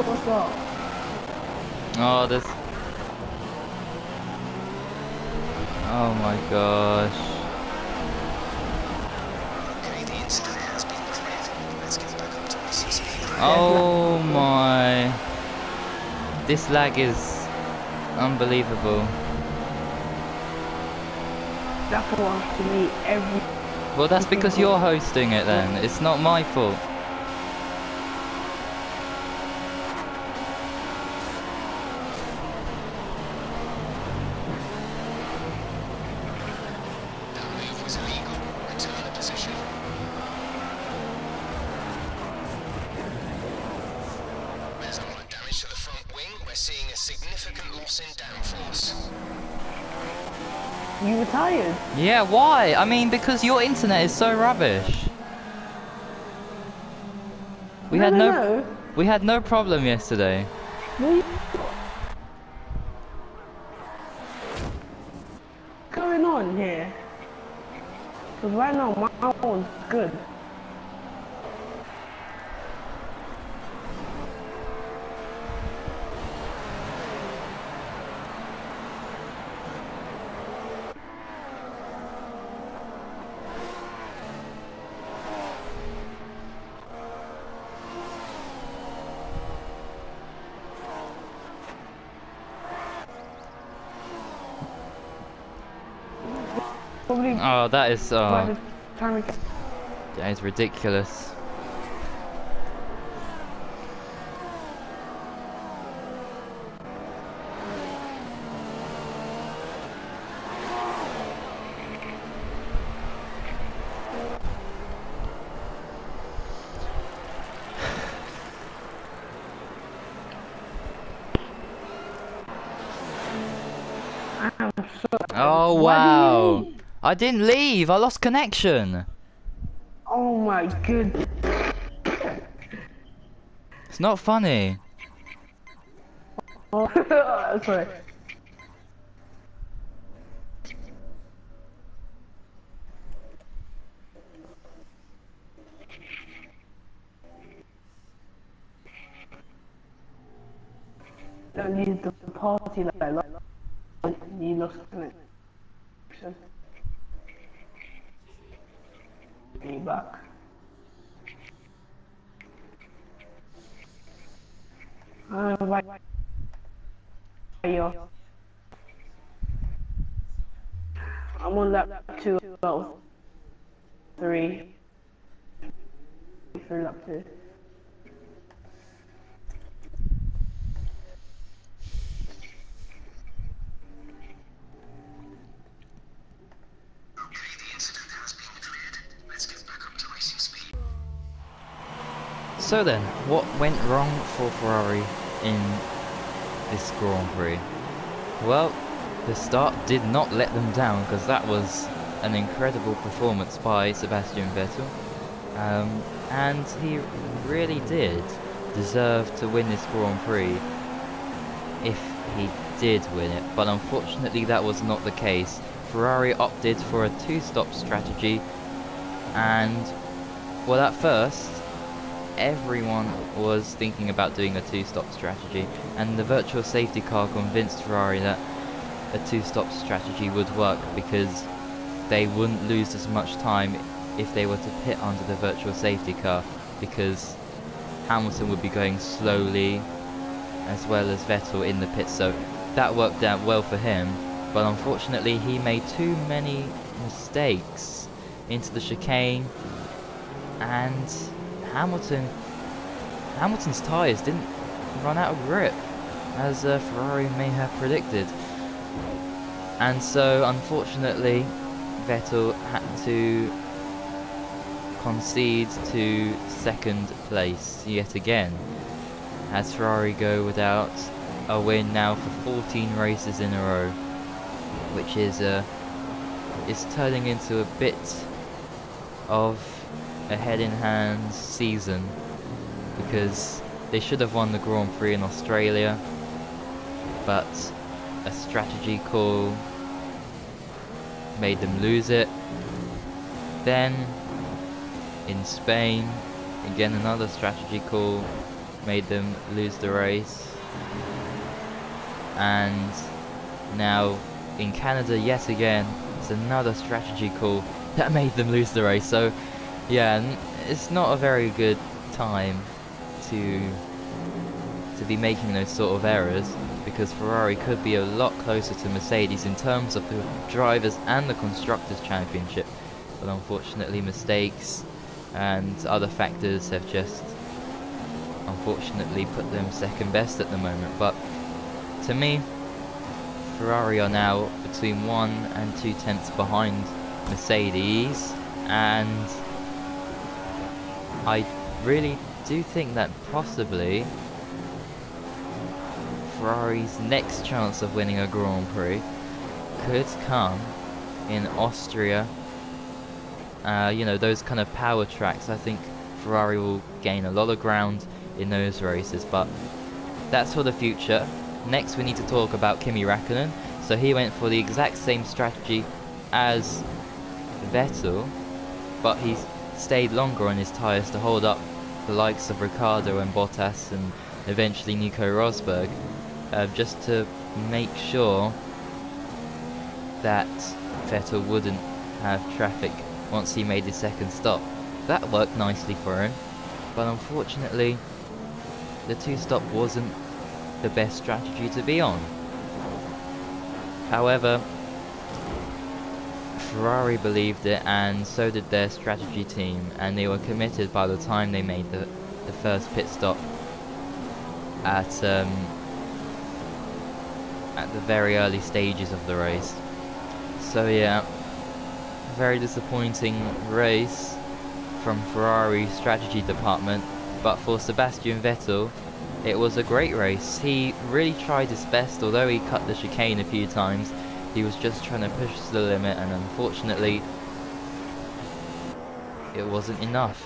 What's up? Oh, this. Oh my gosh. Okay, the incident has been cleared. Let's get back up to racing speed. Oh my. This lag is unbelievable. That belongs to me every. Well, that's because you're hosting it then. It's not my fault. That move was illegal. Return to position. There's a lot of damage to the front wing. We're seeing a significant loss in downforce. You retired? Yeah, why? I mean, because your internet is so rubbish. We had no problem yesterday. What's going on here? Because right now my one's good. Probably Oh, that is by the time we that is ridiculous. Oh wow! I didn't leave. I lost connection. Oh my goodness. It's not funny. Oh, sorry. don't use the party that I like. You lost connection. You back. Right. I'm on lap 2 out of 3. For lap 2. So then, what went wrong for Ferrari in this Grand Prix? Well, the start did not let them down, because that was an incredible performance by Sebastian Vettel. And he really did deserve to win this Grand Prix if he did win it, but unfortunately that was not the case. Ferrari opted for a 2-stop strategy, and well, at first everyone was thinking about doing a 2-stop strategy, and the virtual safety car convinced Ferrari that a 2-stop strategy would work because they wouldn't lose as much time if they were to pit under the virtual safety car, because Hamilton would be going slowly as well as Vettel in the pit, so that worked out well for him. But unfortunately he made too many mistakes into the chicane, and Hamilton's tyres didn't run out of grip, as Ferrari may have predicted. And so unfortunately Vettel had to concede to 2nd place yet again, as Ferrari go without a win now for 14 races in a row, which is turning into a bit of a head-in-hands season, because they should have won the Grand Prix in Australia, but a strategy call made them lose it. Then in Spain, again another strategy call made them lose the race, and now in Canada yet again it's another strategy call that made them lose the race. So yeah, it's not a very good time to be making those sort of errors, because Ferrari could be a lot closer to Mercedes in terms of the drivers and the Constructors' Championship, but unfortunately mistakes and other factors have just unfortunately put them 2nd best at the moment. But to me, Ferrari are now between 1 and 2 tenths behind Mercedes, and I really do think that possibly Ferrari's next chance of winning a Grand Prix could come in Austria. You know, those kind of power tracks. I think Ferrari will gain a lot of ground in those races, but that's for the future. Next we need to talk about Kimi Räikkönen. So he went for the exact same strategy as Vettel, but he stayed longer on his tyres to hold up the likes of Ricciardo and Bottas and eventually Nico Rosberg, just to make sure that Vettel wouldn't have traffic once he made his 2nd stop. That worked nicely for him, but unfortunately the 2-stop wasn't the best strategy to be on. However, Ferrari believed it, and so did their strategy team, and they were committed by the time they made the first pit stop at the very early stages of the race. So yeah, very disappointing race from Ferrari's strategy department, but for Sebastian Vettel it was a great race. He really tried his best, although he cut the chicane a few times. He was just trying to push to the limit, and unfortunately it wasn't enough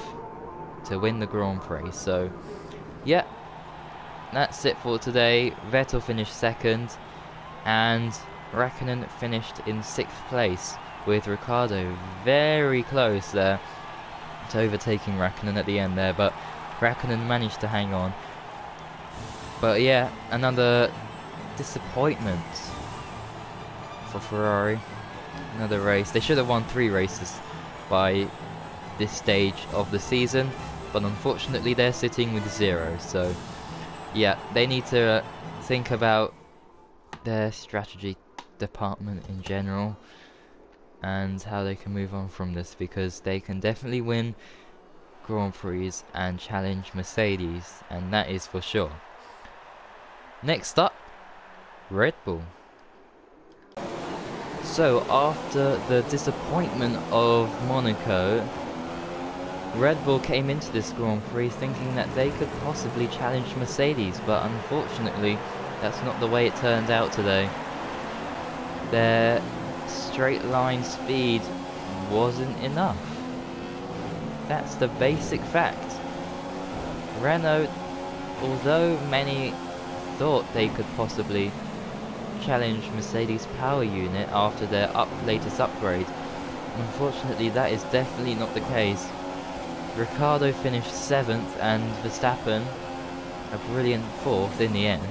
to win the Grand Prix. So yeah, that's it for today. Vettel finished 2nd, and Räikkönen finished in 6th place, with Ricciardo very close there to overtaking Räikkönen at the end there, but Räikkönen managed to hang on. But yeah, another disappointment for Ferrari. Another race. They should have won 3 races by this stage of the season, but unfortunately they're sitting with 0. So yeah, they need to think about their strategy department in general and how they can move on from this, because they can definitely win Grand Prix and challenge Mercedes, and that is for sure. Next up, Red Bull. So after the disappointment of Monaco, Red Bull came into this Grand Prix thinking that they could possibly challenge Mercedes, but unfortunately that's not the way it turned out today. Their straight line speed wasn't enough. That's the basic fact. Renault, although many thought they could possibly challenge Mercedes' power unit after their latest upgrade, unfortunately that is definitely not the case. Ricciardo finished 7th and Verstappen a brilliant 4th in the end.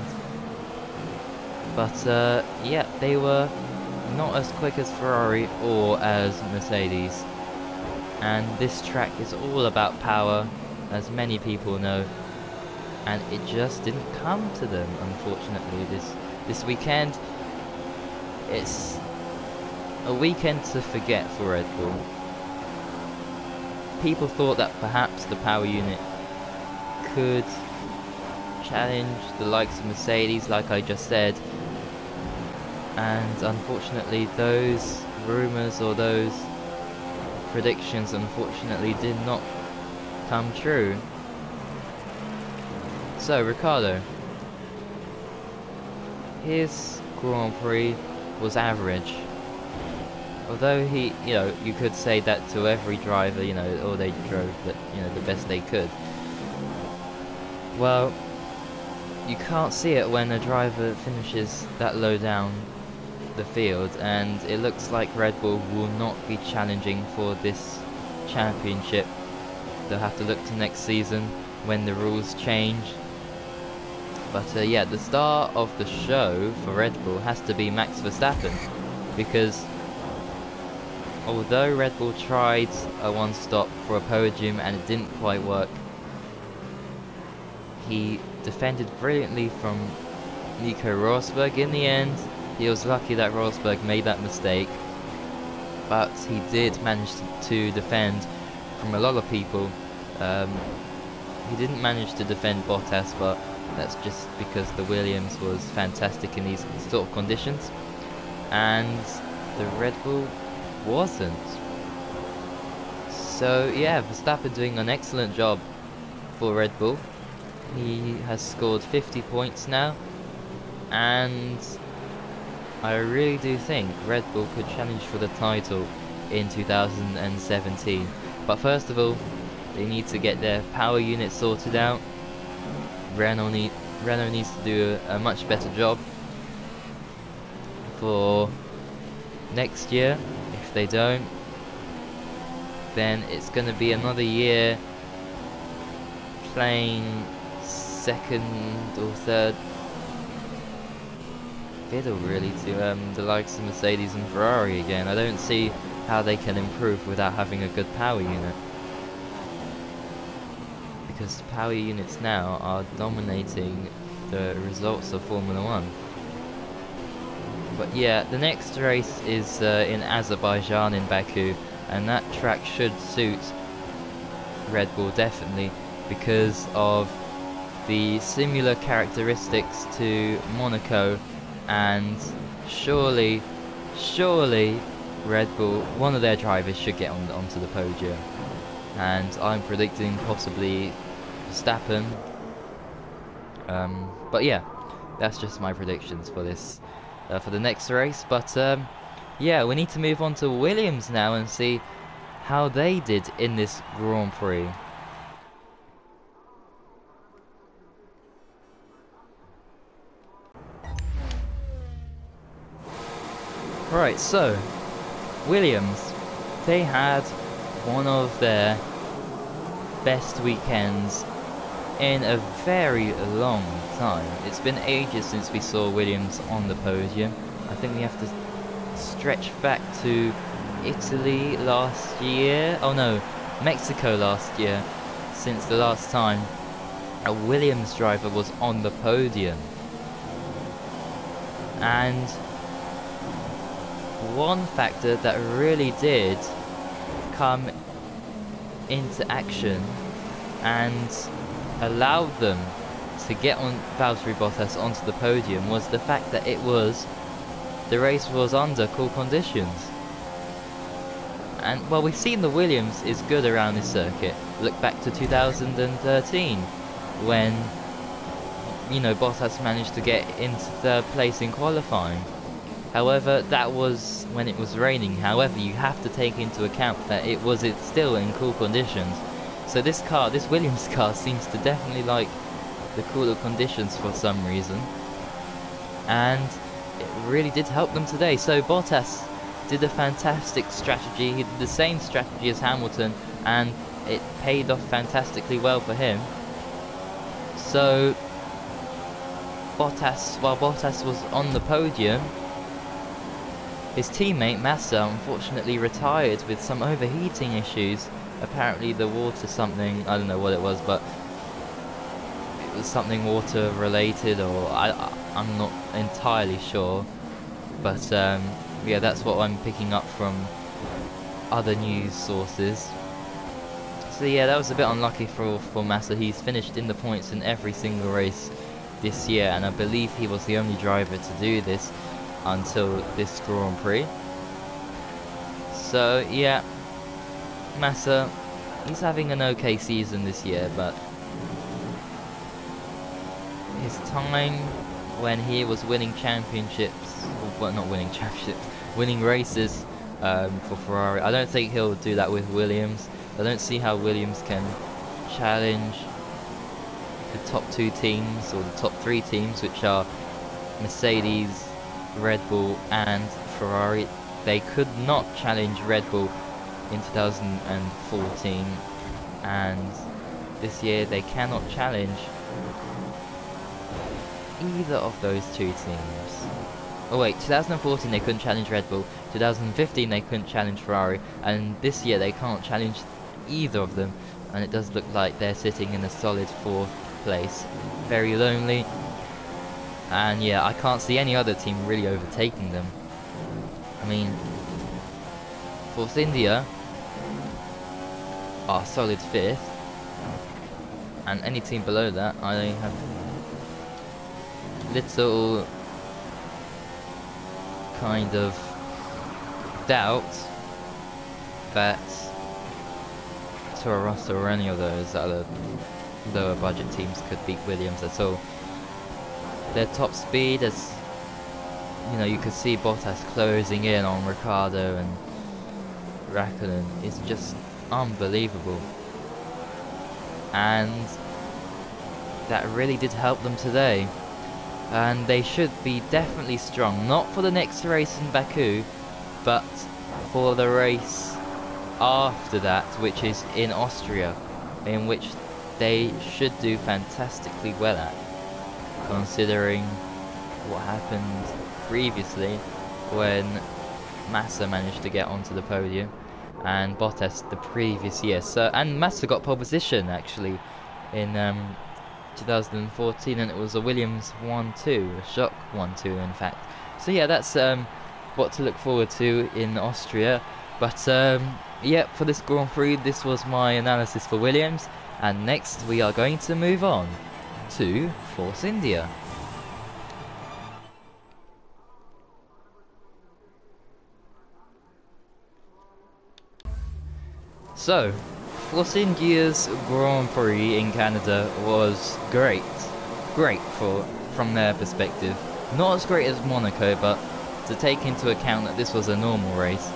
But yeah, they were not as quick as Ferrari or as Mercedes. And this track is all about power, as many people know. And it just didn't come to them, unfortunately. This weekend, it's a weekend to forget for Red Bull. People thought that perhaps the power unit could challenge the likes of Mercedes, like I just said, and unfortunately those rumours or those predictions unfortunately did not come true. So Ricciardo, his Grand Prix was average. Although he, you could say that to every driver, or they drove the best they could. Well, you can't see it when a driver finishes that low down the field, and it looks like Red Bull will not be challenging for this championship. They'll have to look to next season when the rules change. But yeah, the star of the show for Red Bull has to be Max Verstappen, because although Red Bull tried a one-stop for a podium and it didn't quite work, he defended brilliantly from Nico Rosberg in the end. He was lucky that Rosberg made that mistake, but he did manage to defend from a lot of people. He didn't manage to defend Bottas, but that's just because the Williams was fantastic in these sort of conditions, and the Red Bull wasn't. So yeah, Verstappen doing an excellent job for Red Bull. He has scored 50 points now, and I really do think Red Bull could challenge for the title in 2017. But first of all, they need to get their power unit sorted out. Renault needs to do a much better job for next year. If they don't, then it's going to be another year playing second or third fiddle really to the likes of Mercedes and Ferrari again. I don't see how they can improve without having a good power unit, because power units now are dominating the results of Formula 1. But yeah, the next race is in Azerbaijan, in Baku, and that track should suit Red Bull definitely, because of the similar characteristics to Monaco, and surely Red Bull, one of their drivers should get onto the podium, and I'm predicting possibly Verstappen. But yeah, that's just my predictions for this, for the next race. But yeah, we need to move on to Williams now and see how they did in this Grand Prix. Right, so Williams, they had one of their best weekends in a very long time. It's been ages since we saw Williams on the podium. I think we have to stretch back to Italy last year. Oh no, Mexico last year, since the last time a Williams driver was on the podium. And one factor that really did come into action and allowed them to get on Valtteri Bottas onto the podium was the fact that the race was under cool conditions. And well, we've seen the Williams is good around this circuit. Look back to 2013 when, you know, Bottas managed to get into third place in qualifying. However, that was when it was raining. However, you have to take into account that it's still in cool conditions. So this Williams car seems to definitely like the cooler conditions for some reason. And it really did help them today. So Bottas did a fantastic strategy. He did the same strategy as Hamilton, and it paid off fantastically well for him. So while Bottas was on the podium, his teammate Massa unfortunately retired with some overheating issues. Apparently the water something, I don't know what it was, but it was something water related, or I'm not entirely sure. But yeah, that's what I'm picking up from other news sources. So yeah, that was a bit unlucky for Massa. He's finished in the points in every single race this year, and I believe he was the only driver to do this until this Grand Prix. So yeah, Massa, he's having an okay season this year, but his time when he was winning championships, well, not winning championships, winning races for Ferrari, I don't think he'll do that with Williams. I don't see how Williams can challenge the top 2 teams, or the top 3 teams, which are Mercedes, Red Bull and Ferrari. They could not challenge Red Bull in 2014, and this year they cannot challenge either of those 2 teams. Oh wait, 2014 they couldn't challenge Red Bull, 2015 they couldn't challenge Ferrari, and this year they can't challenge either of them, and it does look like they're sitting in a solid 4th place. Very lonely, and yeah, I can't see any other team really overtaking them. I mean, Force India are solid 5th, and any team below that, I have little kind of doubt that Toro Rosso or any of those other lower budget teams could beat Williams at all. Their top speed, as you know, you could see Bottas closing in on Ricciardo and Raikkonen, is just unbelievable, and that really did help them today. And they should be definitely strong, not for the next race in Baku, but for the race after that, which is in Austria, in which they should do fantastically well at, considering what happened previously when Massa managed to get onto the podium and Bottas the previous year. So, and Massa got pole position actually in 2014, and it was a Williams 1-2, a shock 1-2 in fact. So yeah, that's what to look forward to in Austria. But yeah, for this Grand Prix, this was my analysis for Williams, and next we are going to move on to Force India. So, Force India's Grand Prix in Canada was great from their perspective. Not as great as Monaco, but to take into account that this was a normal race,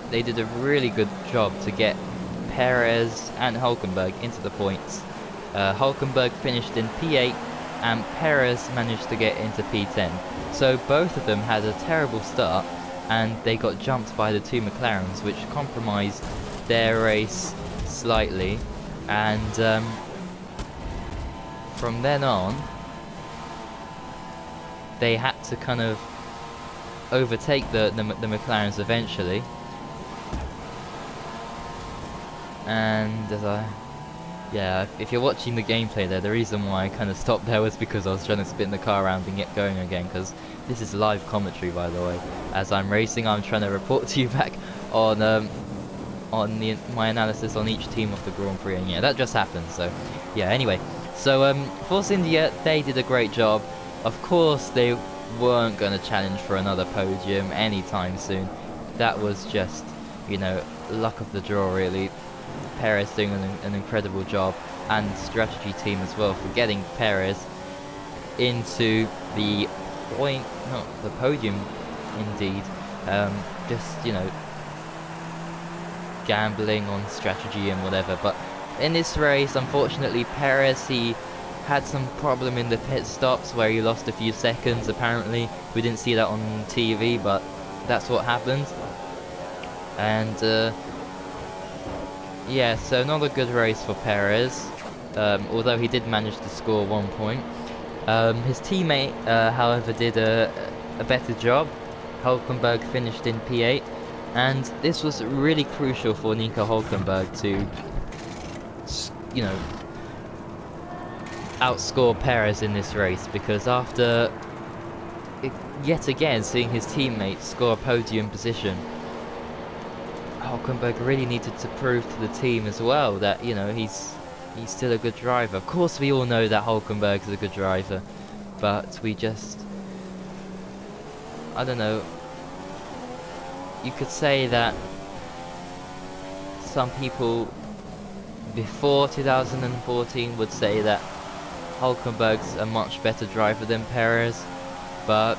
they did a really good job to get Perez and Hülkenberg into the points. Hülkenberg finished in P8 and Perez managed to get into P10. So both of them had a terrible start, and they got jumped by the 2 McLarens, which compromised their race slightly. And from then on, they had to kind of overtake the McLarens eventually. And yeah, if you're watching the gameplay there, the reason why I kind of stopped there was because I was trying to spin the car around and get going again, because this is live commentary, by the way. As I'm racing, I'm trying to report to you back on my analysis on each team of the Grand Prix, and yeah, that just happened. So yeah, anyway, so Force India, they did a great job. Of course, they weren't going to challenge for another podium anytime soon. That was just, you know, luck of the draw, really. Perez doing an incredible job, and strategy team as well for getting Perez into the podium, indeed. Just, you know, gambling on strategy and whatever. But in this race, unfortunately, Perez, he had some problem in the pit stops where he lost a few seconds. Apparently, we didn't see that on TV, but that's what happened. And yeah, so not a good race for Perez, although he did manage to score 1 point. His teammate, however, did a better job. Hulkenberg finished in P8, and this was really crucial for Nico Hulkenberg to, you know, outscore Perez in this race, because after yet again seeing his teammate score a podium position, Hulkenberg really needed to prove to the team as well that, you know, he's still a good driver. Of course, we all know that Hulkenberg is a good driver, but we just, I don't know, you could say that some people before 2014 would say that Hulkenberg's a much better driver than Perez, but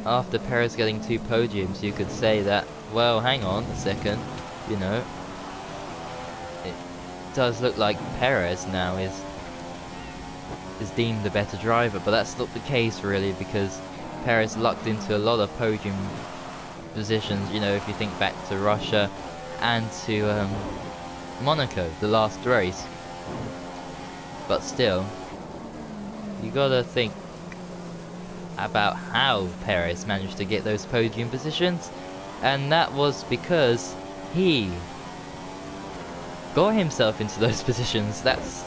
after Perez getting 2 podiums, you could say that, well, hang on a second, you know, it does look like Perez now is deemed the better driver, but that's not the case really, because Perez lucked into a lot of podium positions, you know, if you think back to Russia and to Monaco, the last race. But still, you gotta think about how Perez managed to get those podium positions, and that was because he got himself into those positions. That's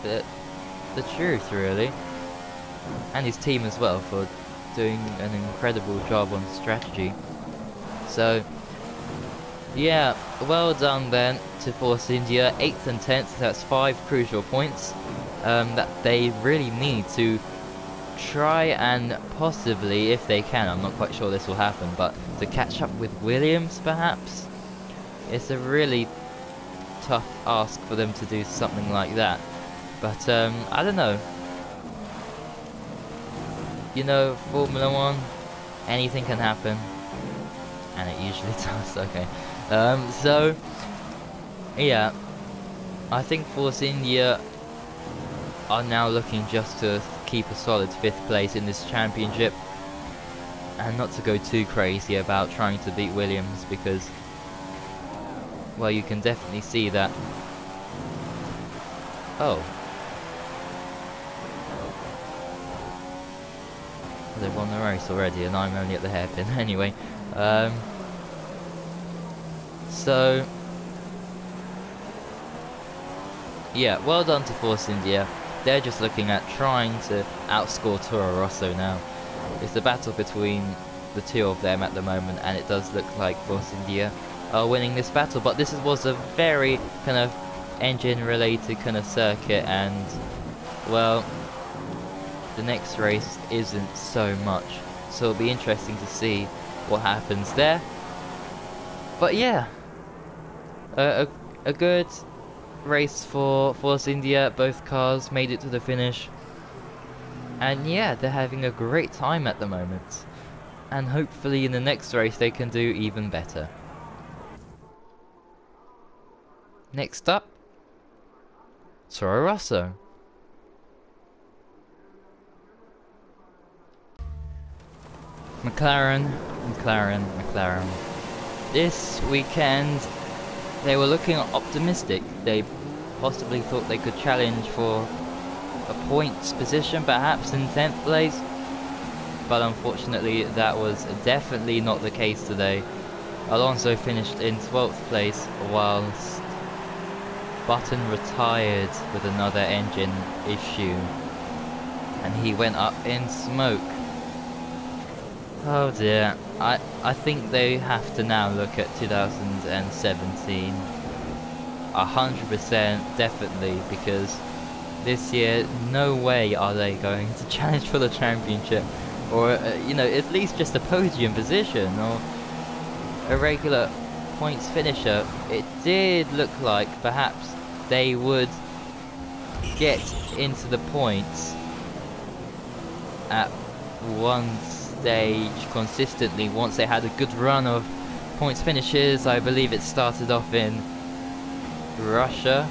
the truth, really. And his team as well for doing an incredible job on strategy. So yeah, well done then to Force India. 8th and 10th, that's 5 crucial points that they really need to try and possibly, if they can, I'm not quite sure this will happen, but to catch up with Williams perhaps. It's a really tough ask for them to do something like that, but I don't know. You know, Formula 1, anything can happen, and it usually does. Okay, so yeah, I think Force India are now looking just to keep a solid 5th place in this championship, and not to go too crazy about trying to beat Williams, because, well, you can definitely see that. Oh, they've won the race already, and I'm only at the hairpin. Anyway, so yeah, well done to Force India. They're just looking at trying to outscore Toro Rosso now. It's a battle between the two of them at the moment, and it does look like Force India are winning this battle. But this was a very kind of engine-related kind of circuit, and, well, the next race isn't so much. So it'll be interesting to see what happens there. But yeah, a good race for Force India. Both cars made it to the finish, and yeah, they're having a great time at the moment, and hopefully in the next race they can do even better. Next up, Toro Rosso. McLaren. This weekend they were looking optimistic. They possibly thought they could challenge for a points position, perhaps in 10th place. But unfortunately, that was definitely not the case today. Alonso finished in 12th place, whilst Button retired with another engine issue, and he went up in smoke. Oh dear, I think they have to now look at 2017. 100% definitely, because this year, no way are they going to challenge for the championship, or you know, at least just a podium position, or a regular points finisher. It did look like perhaps they would get into the points at one stage consistently once they had a good run of points finishes. I believe it started off in Russia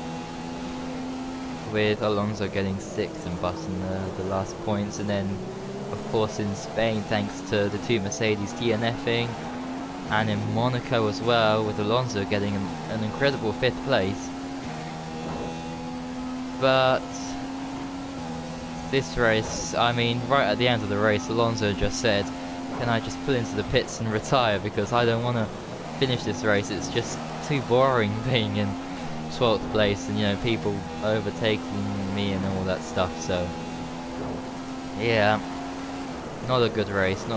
with Alonso getting 6th and Button the last points, and then of course in Spain thanks to the 2 Mercedes DNFing, and in Monaco as well with Alonso getting an incredible 5th place. But this race, I mean, right at the end of the race, Alonso just said, can I just pull into the pits and retire, because I don't want to finish this race. It's just too boring being in 12th place and, you know, people overtaking me and all that stuff. So yeah, not a good race at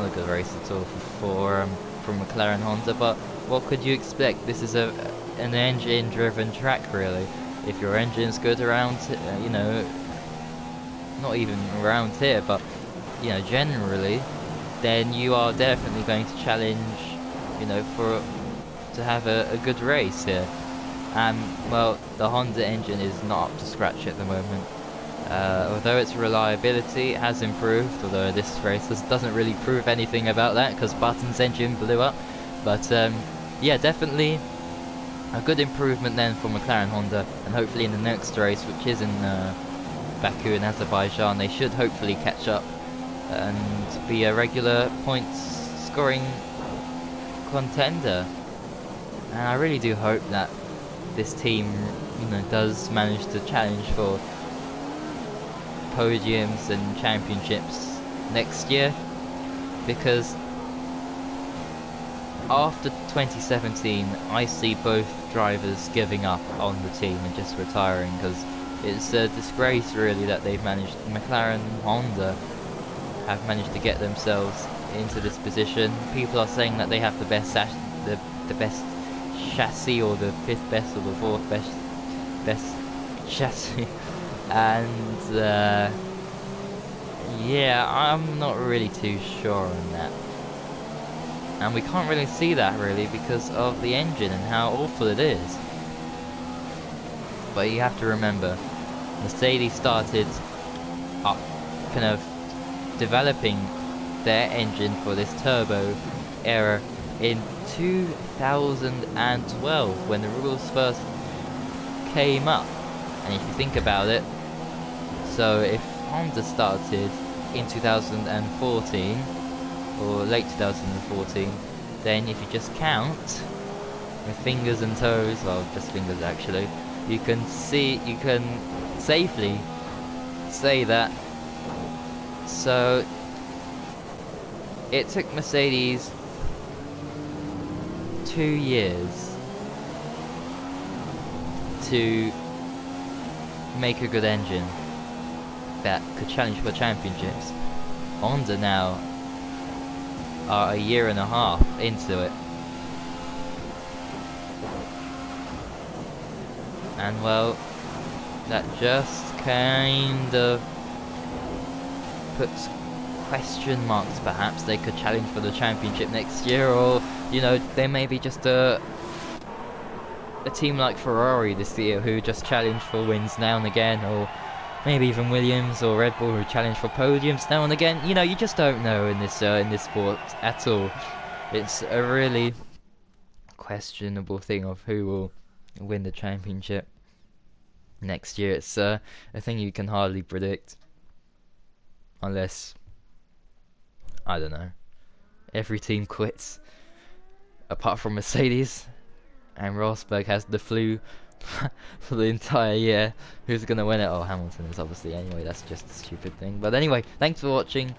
all for McLaren Honda. But what could you expect? This is an engine driven track, really. If your engine's good around, you know, not even around here, but, you know, generally, then you are definitely going to challenge, you know, to have a good race here. And, well, the Honda engine is not up to scratch at the moment. Although its reliability has improved, although this race doesn't really prove anything about that, because Button's engine blew up. But, yeah, definitely a good improvement then for McLaren Honda, and hopefully in the next race, which is in Baku in Azerbaijan, they should hopefully catch up and be a regular points scoring contender. And I really do hope that this team, you know, does manage to challenge for podiums and championships next year, because after 2017 I see both drivers giving up on the team and just retiring, because it's a disgrace really that they've managed, McLaren and Honda have managed to get themselves into this position. People are saying that they have the best the best chassis, or the 5th best or the 4th best chassis, and yeah, I'm not really too sure on that. And we can't really see that really because of the engine and how awful it is. But you have to remember, Mercedes started up kind of developing their engine for this turbo era in 2012 when the rules first came up. And if you think about it, so if Honda started in 2014 or late 2014, then if you just count with fingers and toes, well, just fingers actually, you can safely say that. So it took Mercedes 2 years to make a good engine that could challenge for championships. Honda now are a year and a half into it, and well, that just kind of puts question marks. Perhaps they could challenge for the championship next year, or, you know, they may be just a team like Ferrari this year who just challenge for wins now and again, or maybe even Williams or Red Bull who challenge for podiums now and again. You know, you just don't know in this sport at all. It's a really questionable thing of who will win the championship next year. It's a thing you can hardly predict, unless, I don't know, every team quits apart from Mercedes and Rosberg has the flu for the entire year. Who's gonna win it? Oh, Hamilton is obviously. Anyway, that's just a stupid thing. But anyway, thanks for watching.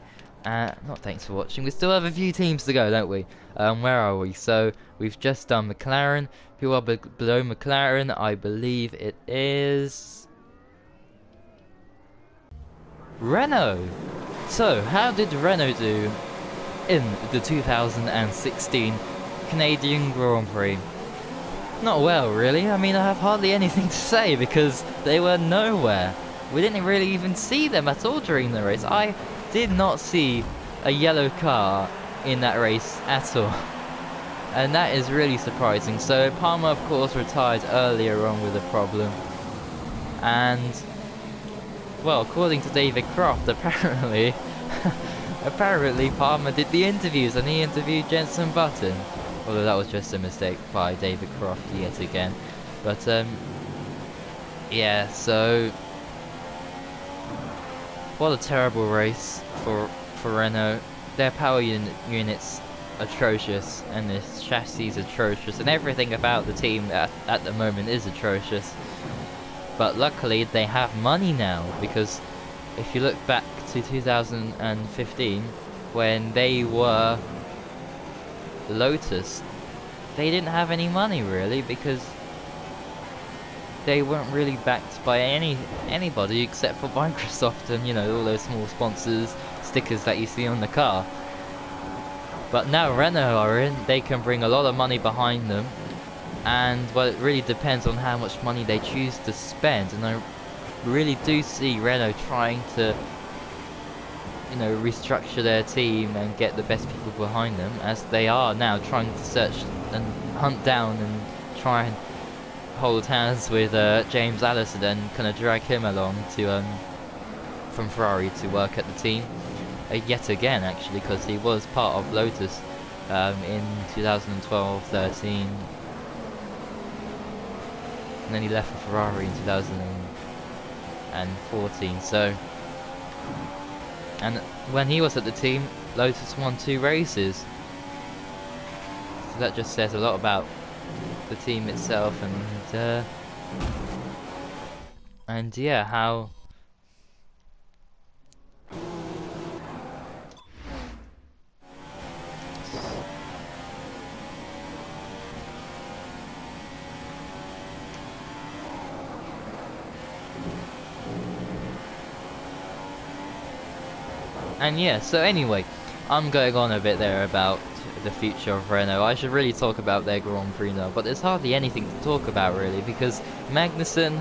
Not thanks for watching. We still have a few teams to go, don't we? Where are we? So we've just done McLaren. Who are below McLaren? I believe it is Renault. So how did Renault do in the 2016 Canadian Grand Prix? Not well, really. I mean, I have hardly anything to say because they were nowhere. We didn't really even see them at all during the race. I did not see a yellow car in that race at all. And that is really surprising. So Palmer, of course, retired earlier on with a problem. And, well, according to David Croft, apparently, apparently Palmer did the interviews and he interviewed Jenson Button. Although that was just a mistake by David Croft yet again. But, yeah, so what a terrible race for Renault. Their power unit's atrocious, and this chassis is atrocious, and everything about the team at the moment is atrocious. But luckily they have money now, because if you look back to 2015 when they were Lotus, they didn't have any money really, because they weren't really backed by anybody except for Microsoft and, you know, all those small sponsors, stickers that you see on the car. But now Renault are in, they can bring a lot of money behind them, and well, it really depends on how much money they choose to spend, and I really do see Renault trying to, you know, restructure their team and get the best people behind them, as they are now trying to search and hunt down and try and hold hands with James Allison and kind of drag him along to from Ferrari to work at the team yet again, actually, because he was part of Lotus in 2012-13, and then he left for Ferrari in 2014. So, and when he was at the team, Lotus won 2 races. So that just says a lot about the team itself, and yeah, how and yeah, so anyway, I'm going on a bit there about the future of Renault. I should really talk about their Grand Prix now, but there's hardly anything to talk about really, because Magnussen,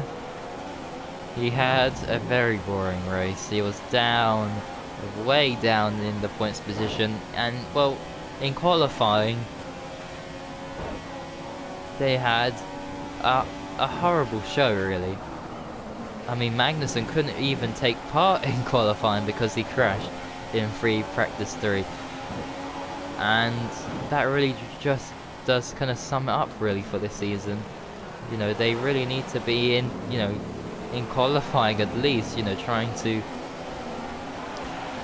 he had a very boring race. He was down, way down in the points position, and well, in qualifying they had a horrible show really. I mean, Magnussen couldn't even take part in qualifying because he crashed in free practice 3. And that really just does kind of sum it up really for this season. You know, they really need to be in, you know, in qualifying at least, you know, trying to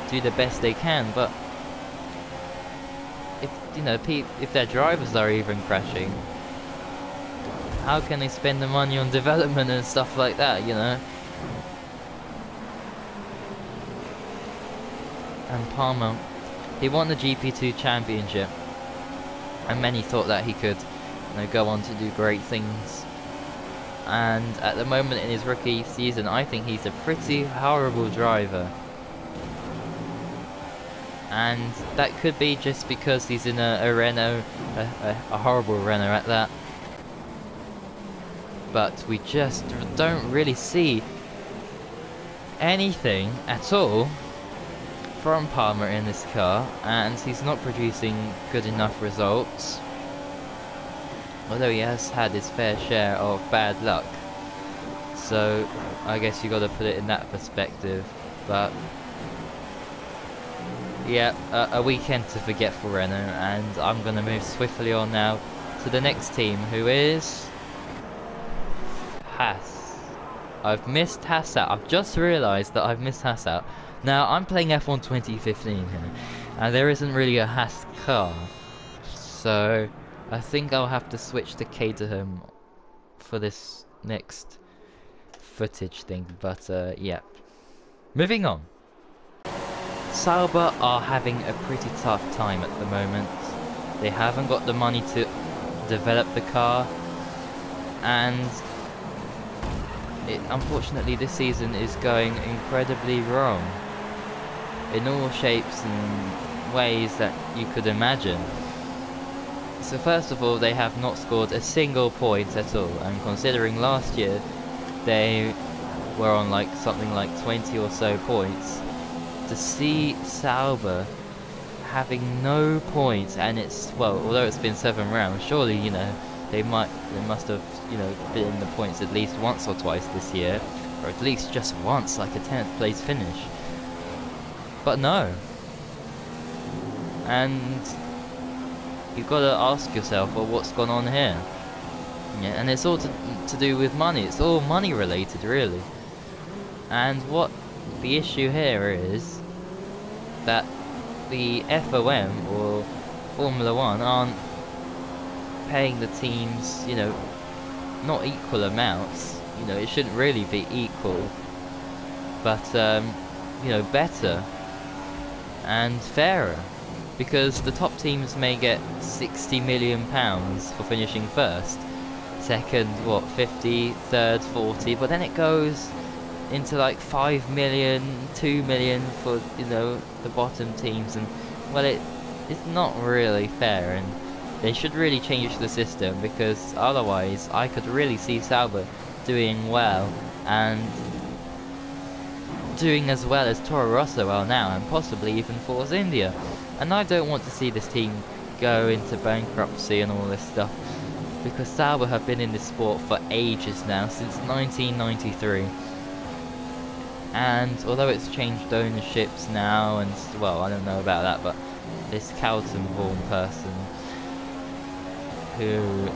do the best they can. But if, you know, if their drivers are even crashing, how can they spend the money on development and stuff like that, you know? And Palmer, he won the GP2 championship, and many thought that he could, you know, go on to do great things. And at the moment in his rookie season, I think he's a pretty horrible driver. And that could be just because he's in a Renault, a horrible Renault at that. But we just don't really see anything at all from Palmer in this car, and he's not producing good enough results, although he has had his fair share of bad luck. So I guess you got to put it in that perspective. But yeah, a weekend to forget for Renault, and I'm going to move swiftly on now to the next team, who is Haas. I've missed Haas out. I've just realised that I've missed Haas out. Now, I'm playing F1 2015 here, and there isn't really a Haas car, so I think I'll have to switch to Caterham for this next footage thing, but yeah. Moving on. Sauber are having a pretty tough time at the moment. They haven't got the money to develop the car, and unfortunately this season is going incredibly wrong in all shapes and ways that you could imagine. So first of all, they have not scored a single point at all, and considering last year they were on like something like 20 or so points, to see Sauber having no points, and it's, well, although it's been 7 rounds, surely, you know, they must have, you know, been in the points at least once or twice this year, or at least just once, like a 10th place finish. But no. And you've got to ask yourself, well, what's gone on here? Yeah, and it's all to do with money. It's all money related, really. And what the issue here is that the FOM, or Formula 1, aren't paying the teams, you know, not equal amounts. You know, it shouldn't really be equal, but you know, better and fairer, because the top teams may get £60 million for finishing first, second what, 50, third 40, but then it goes into like 5 million, 2 million for, you know, the bottom teams, and well, it's not really fair, and they should really change the system, because otherwise I could really see Sauber doing well, and doing as well as Toro Rosso are now, and possibly even Force India. And I don't want to see this team go into bankruptcy and all this stuff, because Sauber have been in this sport for ages now, since 1993. And although it's changed ownerships now, and well, I don't know about that, but this Calton-born person, who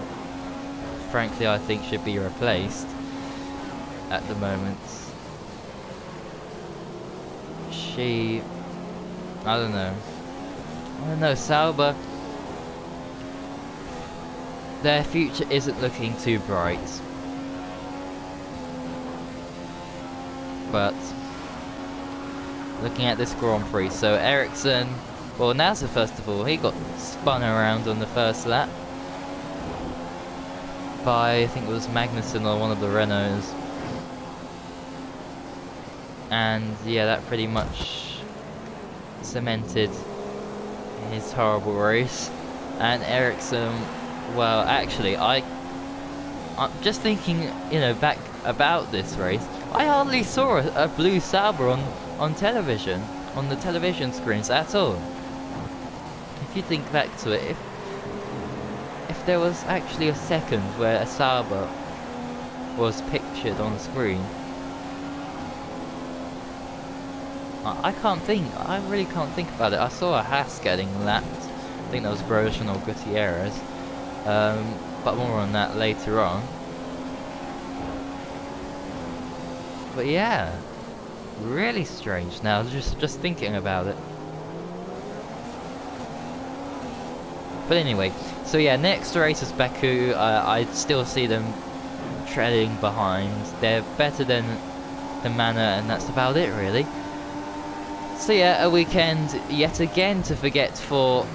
frankly I think should be replaced at the moment, I don't know, Sauber, their future isn't looking too bright. But looking at this Grand Prix, so Ericsson, well, Nasser first of all, he got spun around on the first lap by, I think it was Magnussen or one of the Renaults, and yeah, that pretty much cemented his horrible race. And Ericsson, well, actually, I'm just thinking, you know, back about this race, I hardly saw a blue Sauber on television, on the television screens at all. If you think back to it, if there was actually a second where a Sauber was pictured on screen, I really can't think about it. I saw a Haas getting lapped, I think that was Grosjean or Gutierrez, but more on that later on. But yeah, really strange now, just thinking about it. But anyway, so yeah, next race is Baku. I still see them treading behind. They're better than Manor, and that's about it really. So yeah, a weekend yet again to forget for,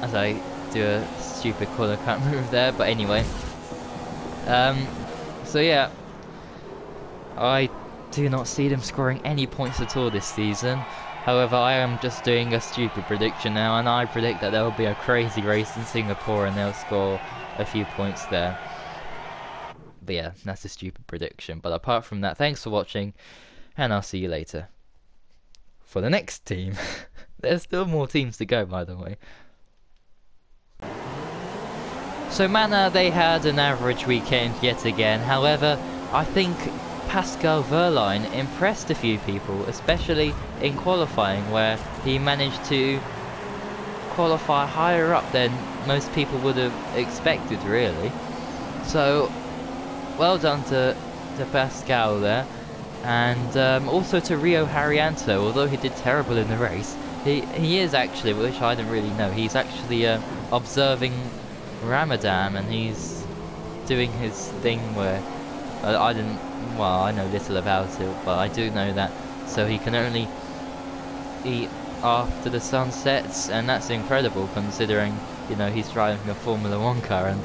as I do a stupid corner cut move there, but anyway. So yeah, I do not see them scoring any points at all this season. However, I am just doing a stupid prediction now, and I predict that there will be a crazy race in Singapore and they'll score a few points there. But yeah, that's a stupid prediction. But apart from that, thanks for watching, and I'll see you later for the next team. There's still more teams to go, by the way. So Manor, they had an average weekend yet again. However, I think Pascal Wehrlein impressed a few people, especially in qualifying, where he managed to qualify higher up than most people would have expected, really. So, well done to Pascal there, and also to Rio Haryanto. Although he did terrible in the race, he is actually, which I didn't really know, he's actually observing Ramadan, and he's doing his thing where I didn't. Well, I know little about it, but I do know that. So he can only eat after the sun sets, and that's incredible considering, you know, he's driving a Formula 1 car, and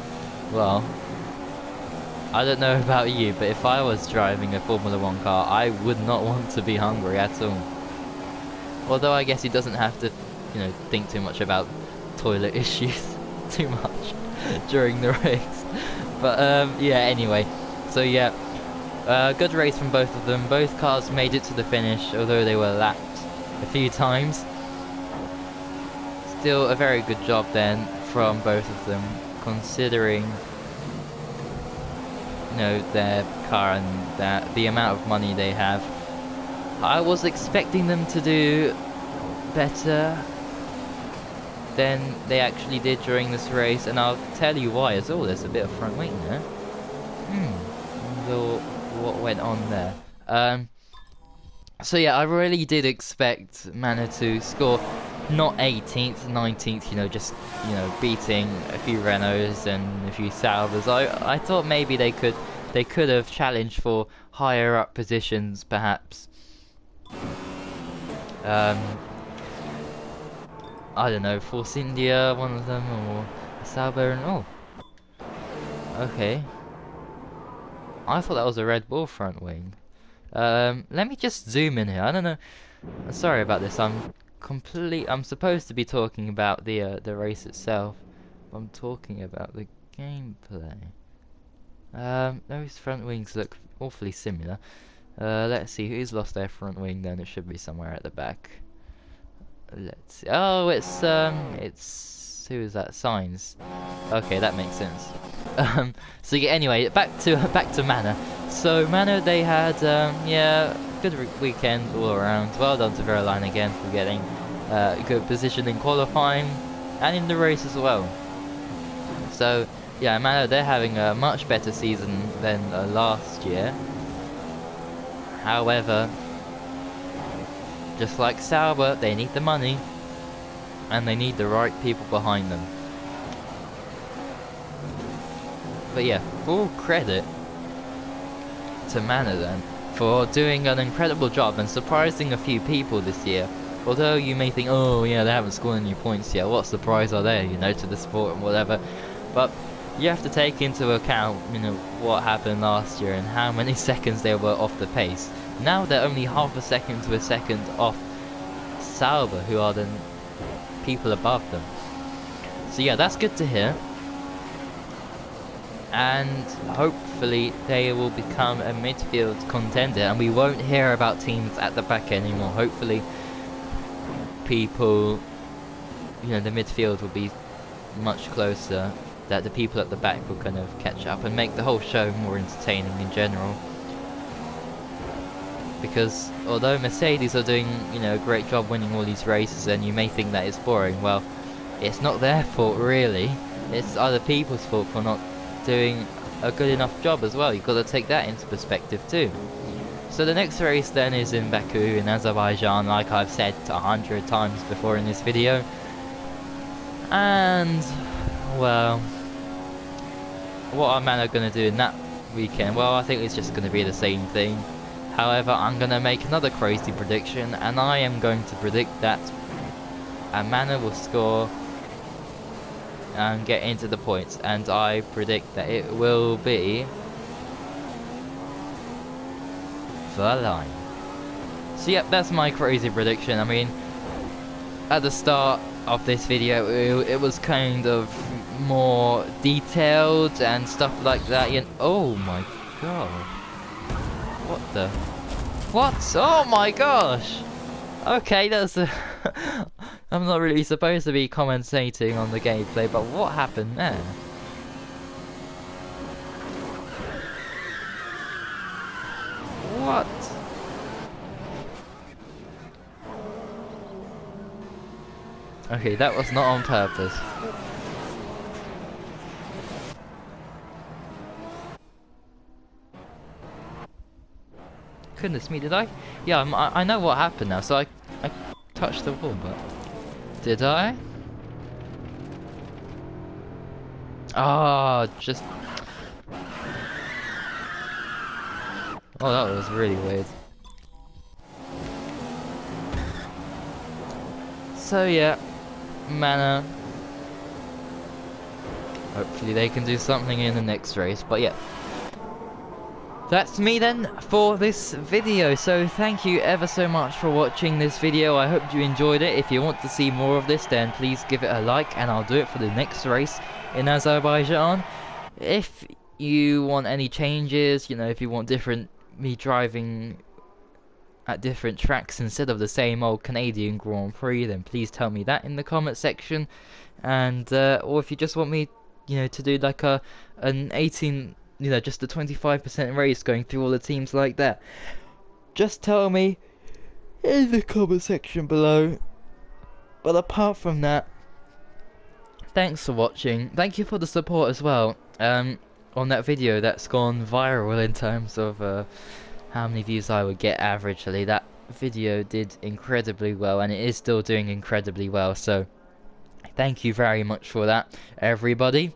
well, I don't know about you, but if I was driving a Formula 1 car, I would not want to be hungry at all. Although I guess he doesn't have to, you know, think too much about toilet issues too much during the race. But yeah, anyway, so yeah, good race from both of them. Both cars made it to the finish, although they were lapped a few times. Still a very good job then from both of them, considering, you know, their car and that the amount of money they have. I was expecting them to do better than they actually did during this race, and I'll tell you why as well. There's a bit of front wing there. So what went on there? So yeah, I really did expect Manor to score not 18th, 19th, you know, just, you know, beating a few Renaults and a few Saubers. I thought maybe they could have challenged for higher up positions, perhaps. I don't know, Force India, one of them, or Sauber and oh. Okay. I thought that was a Red Bull front wing. Let me just zoom in here. I don't know. Sorry about this. I'm supposed to be talking about the race itself. I'm talking about the gameplay. Those front wings look awfully similar. Let's see who's lost their front wing. Then it should be somewhere at the back. Let's see. Oh, it's who is that? Signs. Okay, that makes sense. So yeah, anyway, back to Manor. So Manor, they had yeah, good weekend all around. Well done to Verline again for getting good position in qualifying and in the race as well. So yeah, Manor, they're having a much better season than last year. However, just like Sauber, they need the money and they need the right people behind them. But yeah, full credit to Manor then for doing an incredible job and surprising a few people this year. Although you may think, oh yeah, they haven't scored any points yet, what surprise are they, you know, to the sport and whatever. But you have to take into account, you know, what happened last year and how many seconds they were off the pace. Now they're only half a second to a second off Sauber, who are the people above them. So yeah, that's good to hear. And hopefully they will become a midfield contender and we won't hear about teams at the back anymore. Hopefully people, you know, the midfield will be much closer, that the people at the back will kind of catch up and make the whole show more entertaining in general. Because although Mercedes are doing, you know, a great job winning all these races, and you may think that it's boring, well, it's not their fault really. It's other people's fault for not doing a good enough job as well. You've got to take that into perspective too. So the next race then is in Baku in Azerbaijan, like I've said 100 times before in this video. And well, what are Manor going to do in that weekend? Well, I think it's just going to be the same thing. However, I'm going to make another crazy prediction, and I am going to predict that Manor will score and get into the points, and I predict that it will be the line. So yep, that's my crazy prediction. I mean, at the start of this video it was kind of more detailed and stuff like that. Oh my god. What the? What? Oh my gosh! Okay, that's a... I'm not really supposed to be commentating on the gameplay, but what happened there? What? Okay, that was not on purpose. Goodness me, did I? Yeah, I know what happened now, so I touched the wall, but... Did I? Oh, just... Oh, that was really weird. So yeah, Manor. Hopefully they can do something in the next race, but yeah. That's me then for this video, so thank you ever so much for watching this video. I hope you enjoyed it. If you want to see more of this, then please give it a like and I'll do it for the next race in Azerbaijan. If you want any changes, you know, if you want me driving at different tracks instead of the same old Canadian Grand Prix, then please tell me that in the comment section. And or if you just want me, you know, to do like an 18, you know, just a 25% race going through all the teams like that, just tell me in the comment section below. But apart from that, thanks for watching. Thank you for the support as well on that video that's gone viral in terms of how many views I would get averagely. That video did incredibly well, and it is still doing incredibly well, so thank you very much for that, everybody.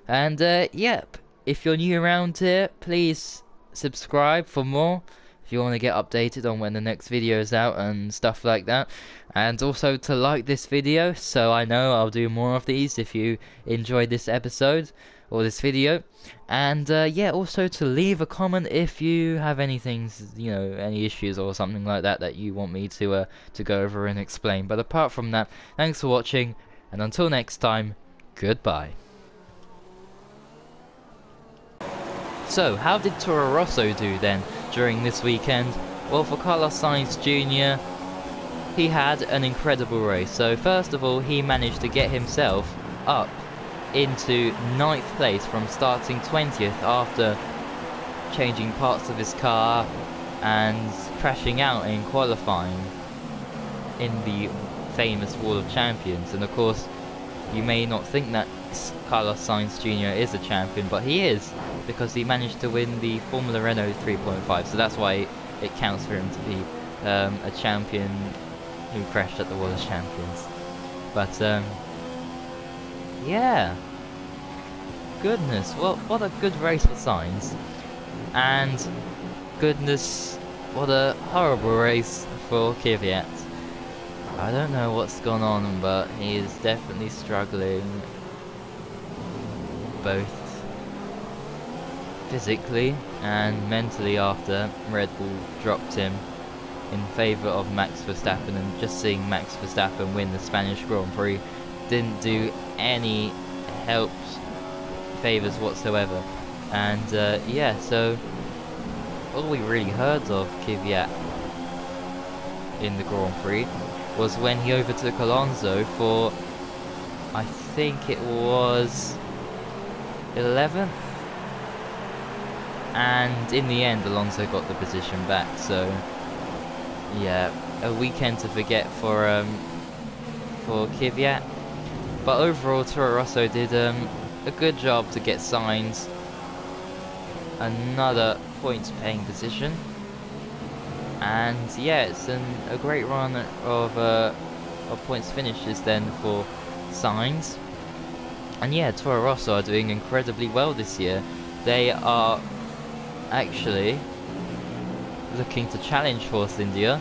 And yep, if you're new around here, please subscribe for more if you want to get updated on when the next video is out and stuff like that. And also to like this video, so I know I'll do more of these if you enjoyed this episode or this video. And yeah, also to leave a comment if you have anything, you know, any issues or something like that that you want me to go over and explain. But apart from that, thanks for watching, and until next time, goodbye. So, how did Toro Rosso do then during this weekend? Well, for Carlos Sainz Jr., he had an incredible race. So first of all, he managed to get himself up into 9th place from starting 20th after changing parts of his car and crashing out in qualifying in the famous Wall of Champions. And of course, you may not think that Carlos Sainz Jr. is a champion, but he is, because he managed to win the Formula Renault 3.5, so that's why it counts for him to be a champion who crashed at the Wall of Champions. But yeah, goodness, what a good race for Sainz, and goodness, what a horrible race for Kvyat. I don't know what's gone on, but he is definitely struggling, both physically and mentally, after Red Bull dropped him in favour of Max Verstappen. And just seeing Max Verstappen win the Spanish Grand Prix didn't do any favours whatsoever. And yeah, so all we really heard of Kvyat in the Grand Prix was when he overtook Alonso for, I think it was 11th, and in the end Alonso got the position back. So yeah, a weekend to forget for Kvyat. But overall, Toro Rosso did a good job to get Sainz another points paying position. And yeah, it's a great run of points finishes then for Sainz. And yeah, Toro Rosso are doing incredibly well this year. They are actually looking to challenge Force India.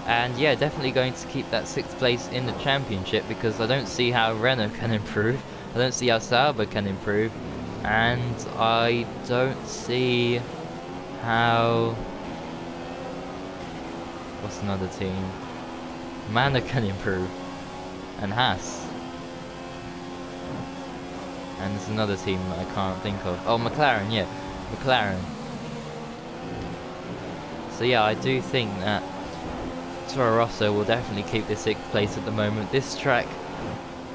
And yeah, definitely going to keep that 6th place in the championship, because I don't see how Renault can improve. I don't see how Sauber can improve. And I don't see how... what's another team? Manor can improve. And Haas. And there's another team that I can't think of. Oh, McLaren, yeah. McLaren. So yeah, I do think that Toro Rosso will definitely keep the 6th place at the moment. This track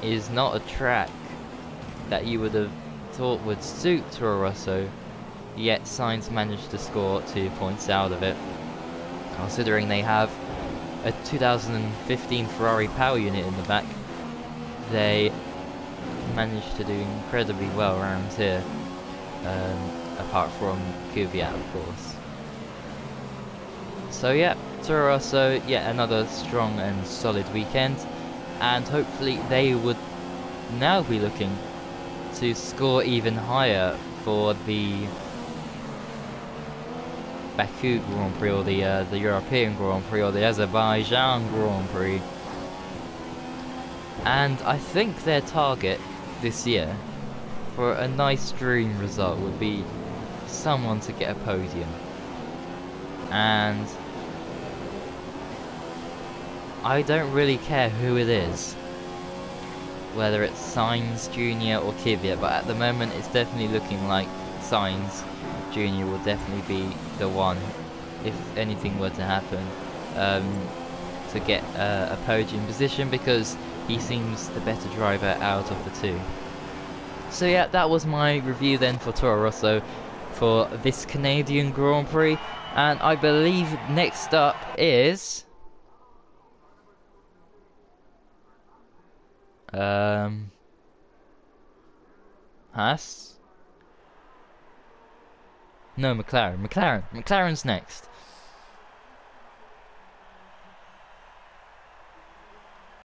is not a track that you would have thought would suit Toro Rosso, yet Sainz managed to score 2 points out of it. Considering they have a 2015 Ferrari power unit in the back, they managed to do incredibly well around here, apart from Kvyat, of course. So yeah, Toro Rosso, yet another strong and solid weekend, and hopefully they would now be looking to score even higher for the Baku Grand Prix, or the European Grand Prix, or the Azerbaijan Grand Prix. And I think their target this year for a nice dream result would be someone to get a podium. And I don't really care who it is, whether it's Sainz Jr. or Kvyat, but at the moment it's definitely looking like Sainz Jr. will definitely be the one, if anything were to happen, to get a podium position, because he seems the better driver out of the two. So yeah, that was my review then for Toro Rosso for this Canadian Grand Prix, and I believe next up is Haas? No, McLaren's next.